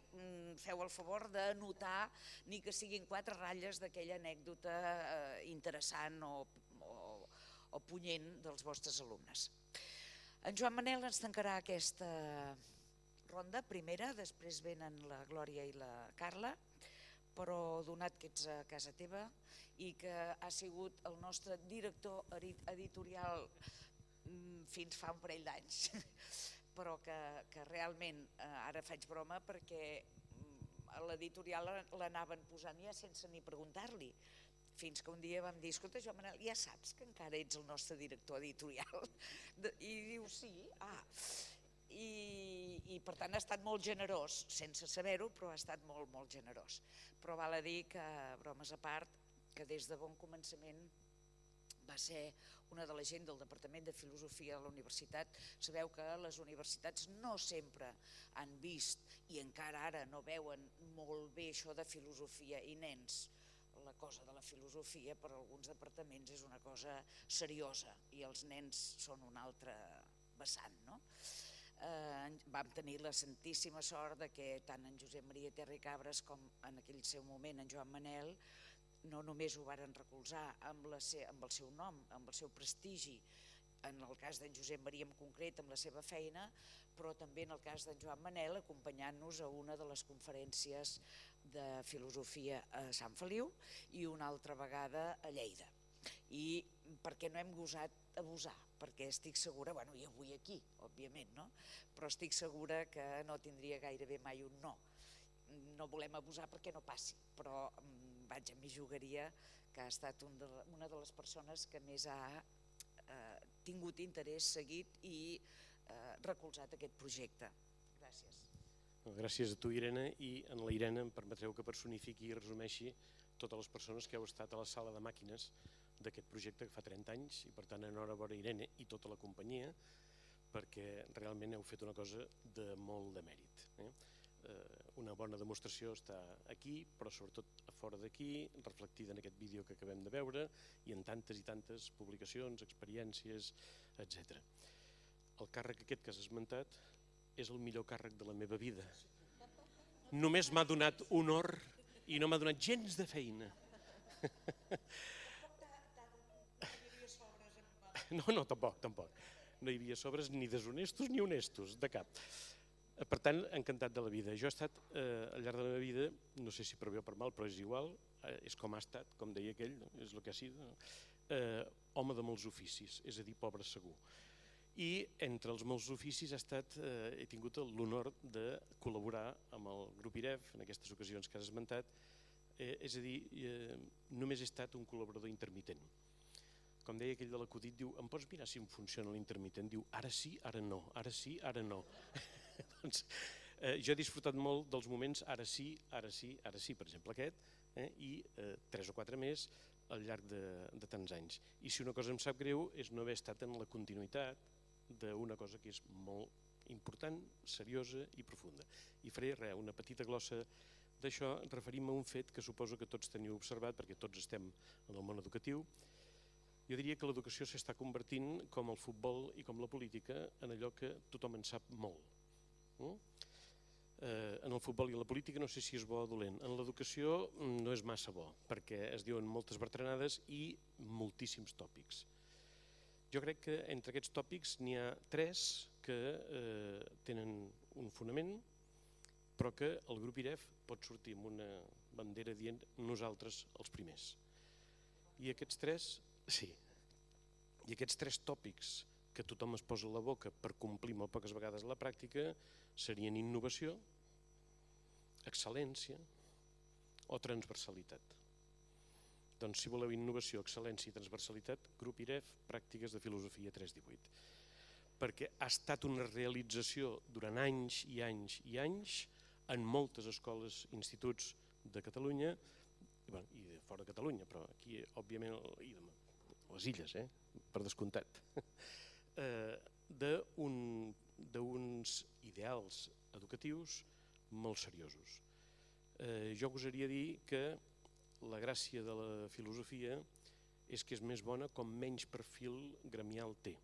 feu el favor d'anotar ni que siguin 4 ratlles d'aquella anècdota interessant o punyent dels vostres alumnes. En Joan Manel ens tancarà aquesta ronda primera, després venen la Glòria i la Carla, però donat que ets a casa teva i que ha sigut el nostre director editorial fins fa un parell d'anys, però que realment ara faig broma perquè l'editorial l'anaven posant ja sense ni preguntar-li, fins que un dia vam dir, escolta Joan Manel, ja saps que encara ets el nostre director editorial? I diu sí, i per tant ha estat molt generós, sense saber-ho, però ha estat molt, molt generós. Però val a dir que, bromes a part, que des de bon començament va ser una de la gent del Departament de Filosofia a la universitat. Sabeu que les universitats no sempre han vist, i encara ara no veuen molt bé això de filosofia i nens. La cosa de la filosofia per a alguns departaments és una cosa seriosa i els nens són un altre vessant, no? Vam tenir la santíssima sort que tant en Josep Maria Terra i Cabres com en aquell seu moment en Joan Manel no només ho varen recolzar amb el seu nom, amb el seu prestigi, en el cas d'en Josep Maria en concret amb la seva feina, però també en el cas d'en Joan Manel acompanyant-nos a una de les conferències de filosofia a Sant Feliu i una altra vegada a Lleida. I perquè no hem gosat abusar, perquè estic segura, bueno, i avui aquí, òbviament, no? Però estic segura que no tindria gairebé mai un no. No volem abusar perquè no passi, però m'hi jugaria que ha estat una de les persones que més ha tingut interès, seguit i recolzat aquest projecte. Gràcies. Gràcies a tu, Irene, i en la Irene em permetreu que personifiqui i resumeixi totes les persones que heu estat a la sala de màquines d'aquest projecte que fa 30 anys i per tant enhorabona Irene i tota la companyia perquè realment heu fet una cosa de molt de mèrit. Una bona demostració està aquí, però sobretot a fora d'aquí, reflectida en aquest vídeo que acabem de veure i en tantes i tantes publicacions, experiències, etc. El càrrec aquest que has esmentat és el millor càrrec de la meva vida. Només m'ha donat honor i no m'ha donat gens de feina. No, tampoc. No hi havia sobres ni deshonestos ni honestos, de cap. Per tant, encantat de la vida. Jo he estat, al llarg de la meva vida, no sé si per bé o per mal, però és igual, és com ha estat, com deia aquell, és el que ha sigut, home de molts oficis, és a dir, pobre segur. I entre els molts oficis he tingut l'honor de col·laborar amb el grup IREF en aquestes ocasions que has esmentat, és a dir, només he estat un col·laborador intermitent. Com deia aquell de l'acudit, diu, em pots mirar si em funciona l'intermitent? Diu, ara sí, ara no, ara sí, ara no. Doncs jo he disfrutat molt dels moments ara sí, ara sí, ara sí, per exemple aquest, i 3 o 4 més al llarg de tants anys. I si una cosa em sap greu és no haver estat en la continuïtat d'una cosa que és molt important, seriosa i profunda. I faré una petita glossa d'això, referint-me a un fet que suposo que tots teniu observat, perquè tots estem en el món educatiu. Jo diria que l'educació s'està convertint, com el futbol i com la política, en allò que tothom en sap molt. En el futbol i la política no sé si és bo o dolent. En l'educació no és massa bo, perquè es diuen moltes bertranades i moltíssims tòpics. Jo crec que entre aquests tòpics n'hi ha 3 que tenen un fonament, però que el grup IREF pot sortir amb una bandera dient nosaltres els primers. I aquests 3, sí, i aquests 3 tòpics que tothom es posa a la boca per complir molt poques vegades la pràctica serien innovació, excel·lència o transversalitat. Doncs si voleu innovació, excel·lència i transversalitat, grup IREF, pràctiques de filosofia 318. Perquè ha estat una realització durant anys i anys i anys en moltes escoles i instituts de Catalunya i de fora de Catalunya, però aquí òbviament i de les illes, per descomptat, d'uns ideals educatius molt seriosos. Jo gosaria dir que la gràcia de la filosofia és que és més bona com menys perfil gremial té.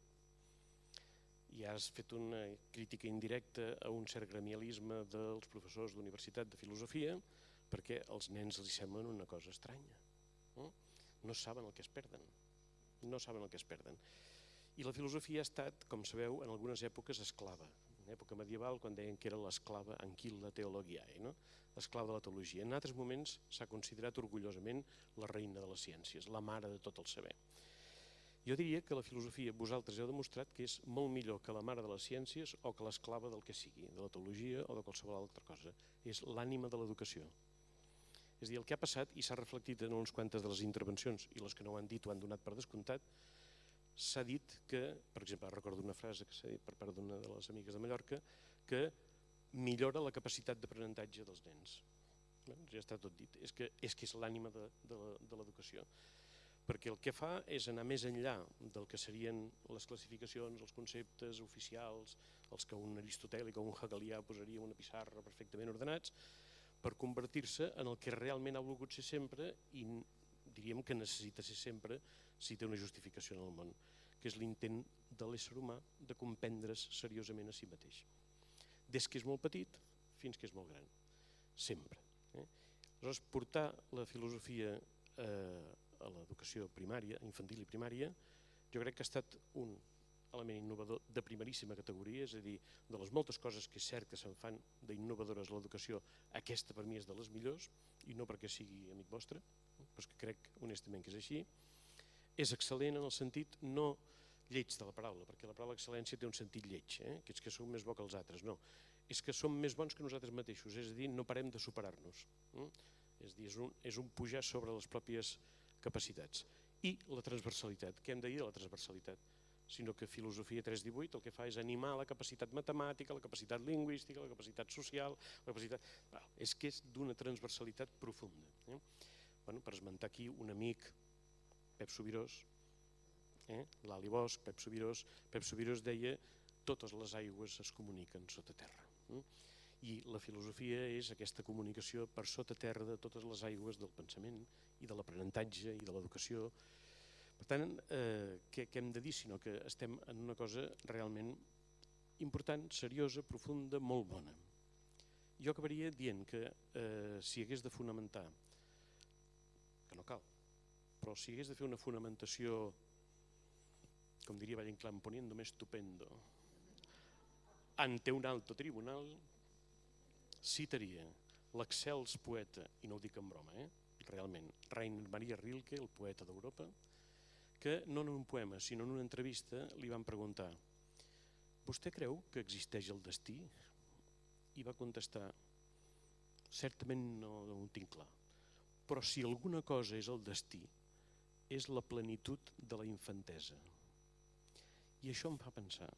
I has fet una crítica indirecta a un cert gremialisme dels professors d'universitat de filosofia perquè als nens els semblen una cosa estranya. No saben el que es perden. No saben el que es perden. I la filosofia ha estat, com sabeu, en algunes èpoques esclava. En època medieval, quan deien que era l'esclava anquilla theologiae, l'esclava de la teologia. En altres moments s'ha considerat orgullosament la reina de les ciències, la mare de tot el saber. Jo diria que la filosofia, vosaltres heu demostrat que és molt millor que la mare de les ciències o que l'esclava del que sigui, de la teologia o de qualsevol altra cosa. És l'ànima de l'educació. És a dir, el que ha passat, i s'ha reflectit en unes quantes de les intervencions, i les que no ho han dit ho han donat per descomptat, s'ha dit que, per exemple, recordo una frase que s'ha dit per part d'una de les amigues de Mallorca, que millora la capacitat d'aprenentatge dels nens. Ja està tot dit. És que és l'ànima de l'educació. Perquè el que fa és anar més enllà del que serien les classificacions, els conceptes oficials, els que un aristotèlic o un hegelià posaria una pissarra perfectament ordenats, per convertir-se en el que realment ha volgut ser sempre i diríem que necessita ser sempre si té una justificació en el món, que és l'intent de l'ésser humà de comprendre's seriosament a si mateix. Des que és molt petit fins que és molt gran, sempre. Aleshores, portar la filosofia a l'educació primària, infantil i primària, jo crec que ha estat un element innovador de primeríssima categoria, és a dir, de les moltes coses que és cert que se'n fan d'innovadores a l'educació, aquesta per mi és de les millors, i no perquè sigui amic vostre, però és que crec honestament que és així. És excel·lent en el sentit no lleig de la paraula, perquè la paraula excel·lència té un sentit lleig, que és que som més bo que els altres, no. És que som més bons que nosaltres mateixos, és a dir, no parem de superar-nos. És a dir, és un pujar sobre les pròpies capacitats. I la transversalitat. Què hem de dir de la transversalitat? Sinó que filosofia 3.18 el que fa és animar la capacitat matemàtica, la capacitat lingüística, la capacitat social, és que és d'una transversalitat profunda. Per esmentar aquí un amic, Pep Subirós, l'Ali Bosch, Pep Subirós deia totes les aigües es comuniquen sota terra. I la filosofia és aquesta comunicació per sota terra de totes les aigües del pensament i de l'aprenentatge i de l'educació. Per tant, què hem de dir? Sinó que estem en una cosa realment important, seriosa, profunda, molt bona. Jo acabaria dient que si hagués de fonamentar, que no cal, però si hagués de fer una fonamentació, com diria Valle Inclán, poniéndome estupendo, ante un alto tribunal, citaria l'excels poeta, i no ho dic en broma, realment, Rainer Maria Rilke, el poeta d'Europa, que no en un poema, sinó en una entrevista li van preguntar: vostè creu que existeix el destí? I va contestar: certament no ho tinc clar, però si alguna cosa és el destí, és la plenitud de la infantesa. I això em fa pensar,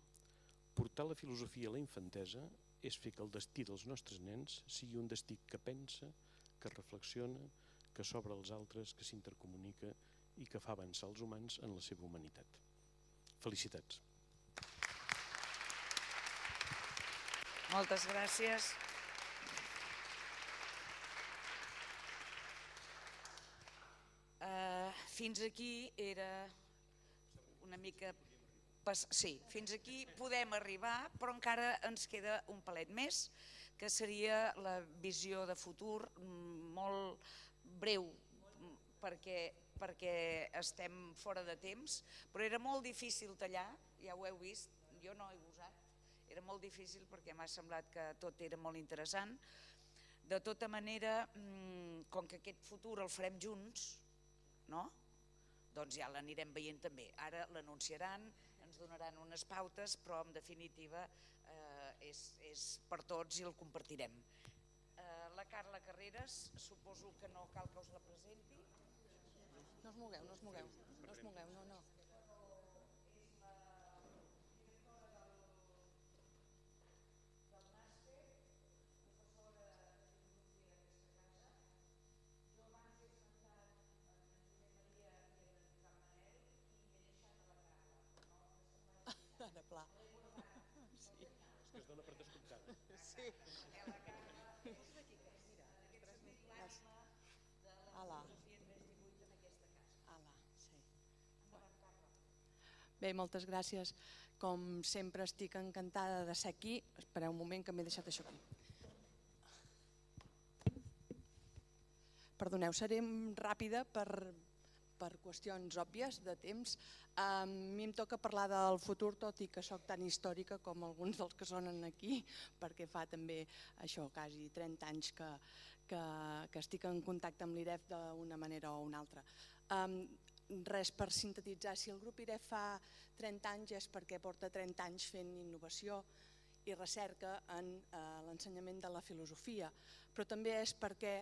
portar la filosofia a la infantesa és fer que el destí dels nostres nens sigui un destí que pensa, que reflexiona, que s'obre als altres, que s'intercomunica i que fa avançar els humans en la seva humanitat. Felicitats. Moltes gràcies. Fins aquí era una mica... Sí, fins aquí podem arribar, però encara ens queda un palet més, que seria la visió de futur molt breu, perquè estem fora de temps, però era molt difícil tallar, ja ho heu vist, jo no he gosat, era molt difícil perquè m'ha semblat que tot era molt interessant. De tota manera, com que aquest futur el farem junts, no? Doncs ja l'anirem veient també. Ara l'anunciaran, ens donaran unes pautes, però en definitiva és per tots i el compartirem. La Carla Carreras, suposo que no cal que us la presenti. No us mogueu, no us mogueu, no us mogueu, no. De pla. Sí. És que es dona per descomptat. Sí. Ala. Bé, moltes gràcies. Com sempre estic encantada de ser aquí. Espereu un moment que m'he deixat això aquí. Perdoneu, seré ràpida per qüestions òbvies de temps. A mi em toca parlar del futur, tot i que sóc tan històrica com alguns dels que sonen aquí, perquè fa també això, quasi 30 anys que estic en contacte amb l'IREF d'una manera o una altra. Res, per sintetitzar, si el grup IREF fa 30 anys és perquè porta 30 anys fent innovació i recerca en l'ensenyament de la filosofia, però també és perquè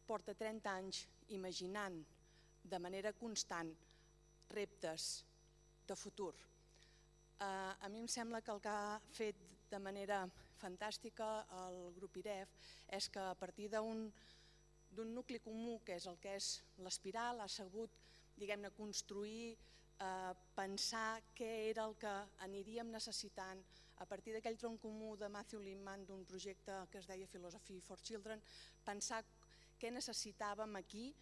porta 30 anys imaginant de manera constant reptes de futur. A mi em sembla que el que ha fet de manera fantàstica el grup IREF és que a partir d'un nucli comú, que és el que és l'espiral, ha sabut, diguem-ne, construir, pensar què era el que aniríem necessitant a partir d'aquell tronc comú de Matthew Lehman, d'un projecte que es deia Philosophy for Children, pensar què necessitàvem aquí,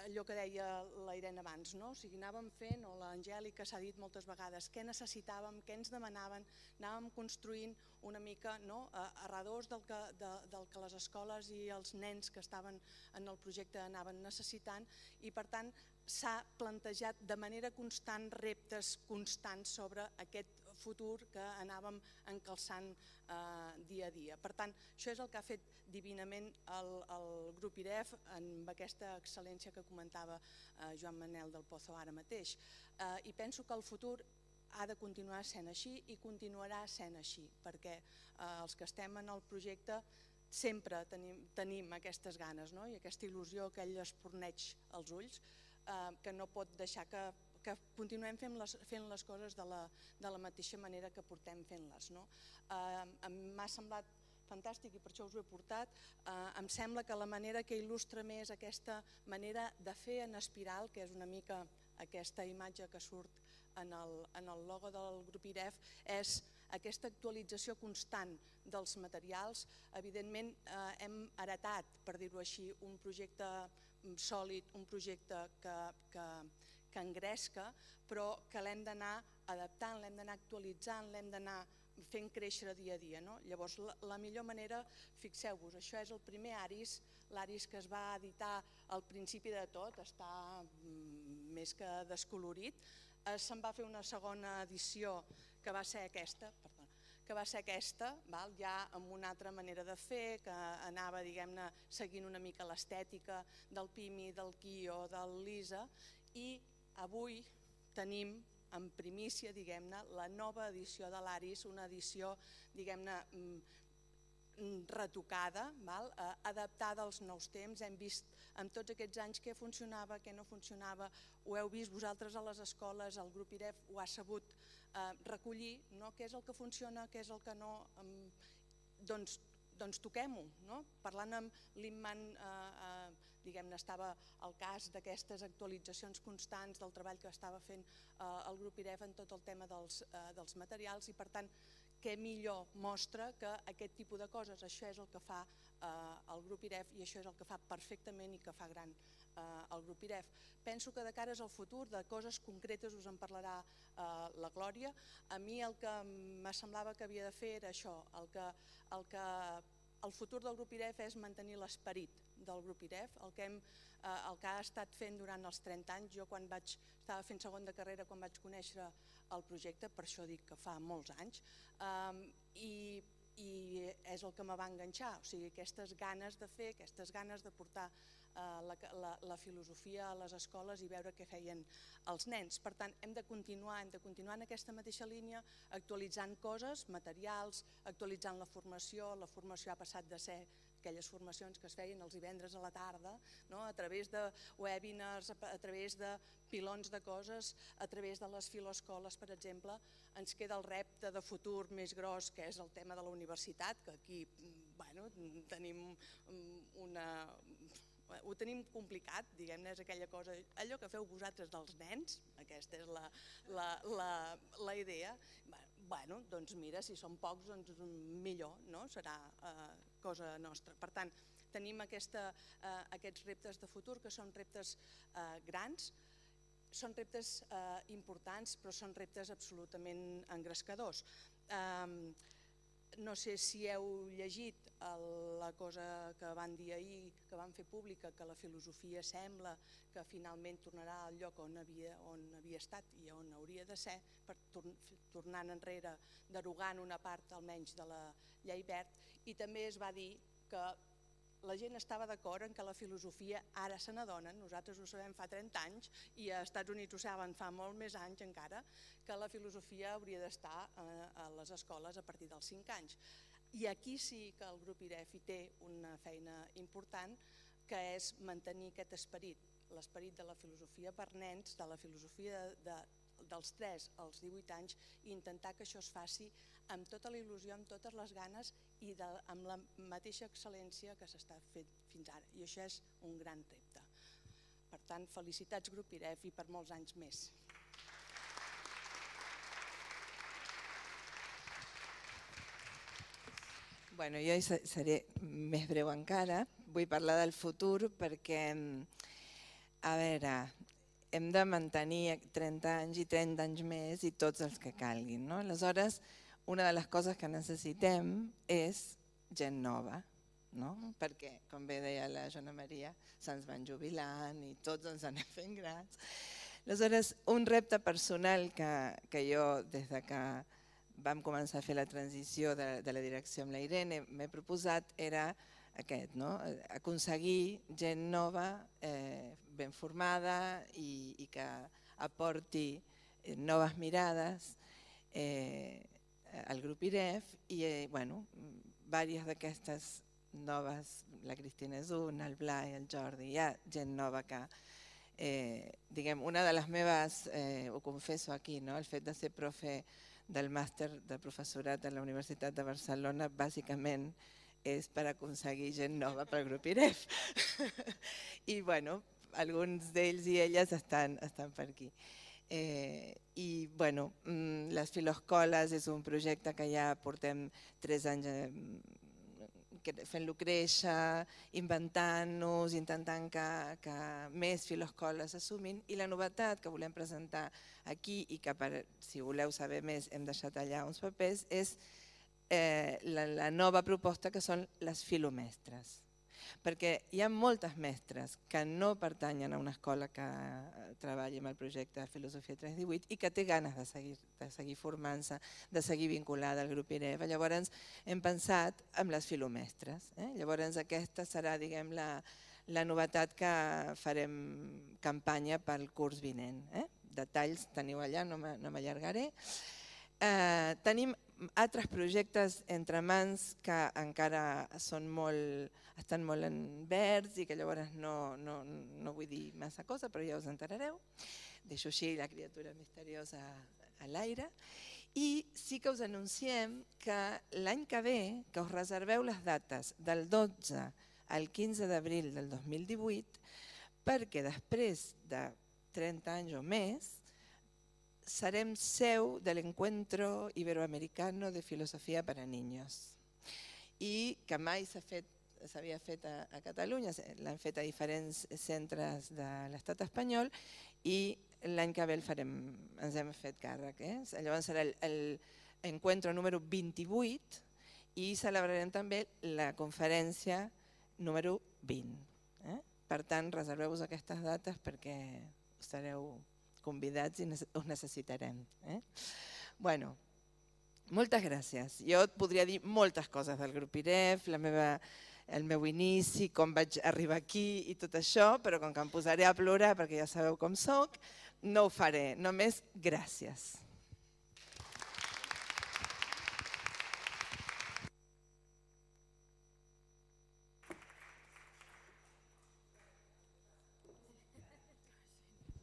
allò que deia la Irene abans, no? O sigui, anàvem fent, o l'Angèlica s'ha dit moltes vegades, què necessitàvem, què ens demanaven, anàvem construint una mica a redós del que les escoles i els nens que estaven en el projecte anaven necessitant, i per tant s'ha plantejat de manera constant reptes constants sobre aquest futur que anàvem encalçant dia a dia. Per tant, això és el que ha fet divinament el grup IREF amb aquesta excel·lència que comentava Joan Manel del Pozo ara mateix. I penso que el futur ha de continuar sent així i continuarà sent així, perquè els que estem en el projecte sempre tenim aquestes ganes i aquesta il·lusió, aquell esporneig als ulls, que no pot deixar que continuem fent les coses de la mateixa manera que portem fent-les. M'ha semblat fantàstic i per això us ho he portat. Em sembla que la manera que il·lustra més aquesta manera de fer en espiral, que és una mica aquesta imatge que surt en el logo del grup IREF, és aquesta actualització constant dels materials. Evidentment hem heretat, per dir-ho així, un projecte sòlid, un projecte que engresca, però que l'hem d'anar adaptant, l'hem d'anar actualitzant, l'hem d'anar fent créixer dia a dia. Llavors, la millor manera, fixeu-vos, això és el primer ARIS, l'ARIS que es va editar al principi de tot, està més que descolorit. Se'n va fer una segona edició que va ser aquesta, ja amb una altra manera de fer, que anava, diguem-ne, seguint una mica l'estètica del Pimi, del Quio, del Lisa, i avui tenim en primícia, diguem-ne, la nova edició de l'ARIS, una edició, diguem-ne, retocada, adaptada als nous temps. Hem vist en tots aquests anys què funcionava, què no funcionava, ho heu vist vosaltres a les escoles, el grup IREF ho ha sabut recollir, què és el que funciona, què és el que no, doncs toquem-ho. Parlant amb Lehman, diguem-ne, estava al cas d'aquestes actualitzacions constants del treball que estava fent el grup IREF en tot el tema dels materials, i per tant, què millor mostra que aquest tipus de coses. Això és el que fa el grup IREF i això és el que fa perfectament i que fa gran el grup IREF. Penso que de cara al futur, de coses concretes us en parlarà la Glòria. A mi el que me semblava que havia de fer era això, el futur del grup IREF és mantenir l'esperit del grup IREF, el que ha estat fent durant els 30 anys. Jo quan estava fent segon de carrera, quan vaig conèixer el projecte, per això dic que fa molts anys, i és el que me va enganxar, o sigui, aquestes ganes de fer, aquestes ganes de portar la filosofia a les escoles i veure què feien els nens. Per tant, hem de continuar en aquesta mateixa línia, actualitzant coses, materials, actualitzant la formació ha passat de ser aquelles formacions que es feien els divendres a la tarda, a través de webinars, a través de pilons de coses, a través de les filoescoles, per exemple. Ens queda el repte de futur més gros, que és el tema de la universitat, que aquí ho tenim complicat, diguem-ne, és aquella cosa, allò que feu vosaltres dels nens, aquesta és la idea. Doncs mira, si són pocs, doncs millor, serà cosa nostra. Per tant, tenim aquests reptes de futur, que són reptes grans, són reptes importants, però són reptes absolutament engrescadors. No sé si heu llegit la cosa que van dir ahir, que van fer pública, que la filosofia sembla que finalment tornarà al lloc on havia estat i on hauria de ser, tornant enrere, derogant una part almenys de la llei Wert, i també es va dir que la gent estava d'acord en que la filosofia, ara se n'adonen, nosaltres ho sabem fa 30 anys i als Estats Units ho saben fa molt més anys encara, que la filosofia hauria d'estar a les escoles a partir dels 5 anys. I aquí sí que el grup IREF hi té una feina important, que és mantenir aquest esperit, l'esperit de la filosofia per nens, de la filosofia dels 3 als 18 anys, i intentar que això es faci amb tota la il·lusió, amb totes les ganes i amb la mateixa excel·lència que s'està fent fins ara. I això és un gran repte. Per tant, felicitats grup IREF i per molts anys més. Bueno, jo seré més breu encara. Vull parlar del futur perquè, a veure, hem de mantenir 30 anys i 30 anys més i tots els que calguin, no? Aleshores, una de les coses que necessitem és gent nova, no? Perquè, com bé deia la Joana Maria, se'ns van jubilant i tots ens anem fent grans. Aleshores, un repte personal que jo, des de que vam començar a fer la transició de la direcció amb la Irene, m'he proposat era aquest, no? Aconseguir gent nova, ben formada i que aporti noves mirades al grup IREF i, bueno, diverses d'aquestes noves, la Cristina és una, el Blai, el Jordi, hi ha gent nova que, diguem, una de les meves, ho confesso aquí, no? El fet de ser profe del màster de professorat a la Universitat de Barcelona, bàsicament és per aconseguir gent nova pel grup IREF. I, bueno, alguns d'ells i elles estan per aquí. I, bueno, les filoscoles és un projecte que ja portem 3 anys fent-lo créixer, inventant-nos, intentant que més filoscoles assumin, i la novetat que volem presentar aquí i que, si voleu saber més, hem deixat allà uns papers, és la nova proposta que són les filomestres. Perquè hi ha moltes mestres que no pertanyen a una escola que treballi amb el projecte de Filosofia 318 i que té ganes de seguir formant-se, de seguir vinculada al grup IREF. Llavors hem pensat en les filomestres. Llavors aquesta serà, diguem, la novetat que farem campanya pel curs vinent. Detalls teniu allà, no m'allargaré. Tenim altres projectes entre mans que encara estan molt en verds i que llavors no vull dir massa cosa, però ja us enterareu. Deixo així la criatura misteriosa a l'aire. I sí que us anunciem que l'any que ve, que us reserveu les dates del 12 al 15 d'abril del 2018, perquè després de 30 anys o més serem seu de l'Encuentro Iberoamericano de Filosofia para Niños, i que mai s'havia fet a Catalunya, l'han fet a diferents centres de l'estat espanyol i l'any que ve ens hem fet càrrec. Llavors serà l'Encuentro número 28 i celebrarem també la conferència número 20. Per tant, reserveu-vos aquestes dates perquè estareu convidats i us necessitarem. Bueno, moltes gràcies. Jo et podria dir moltes coses del grup IREF, el meu inici, com vaig arribar aquí i tot això, però com que em posaré a plorar perquè ja sabeu com soc, no ho faré. Només gràcies.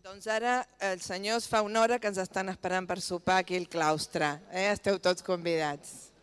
Doncs ara el senyor fa una hora que ens estan esperant per sopar aquí al claustre. Esteu tots convidats.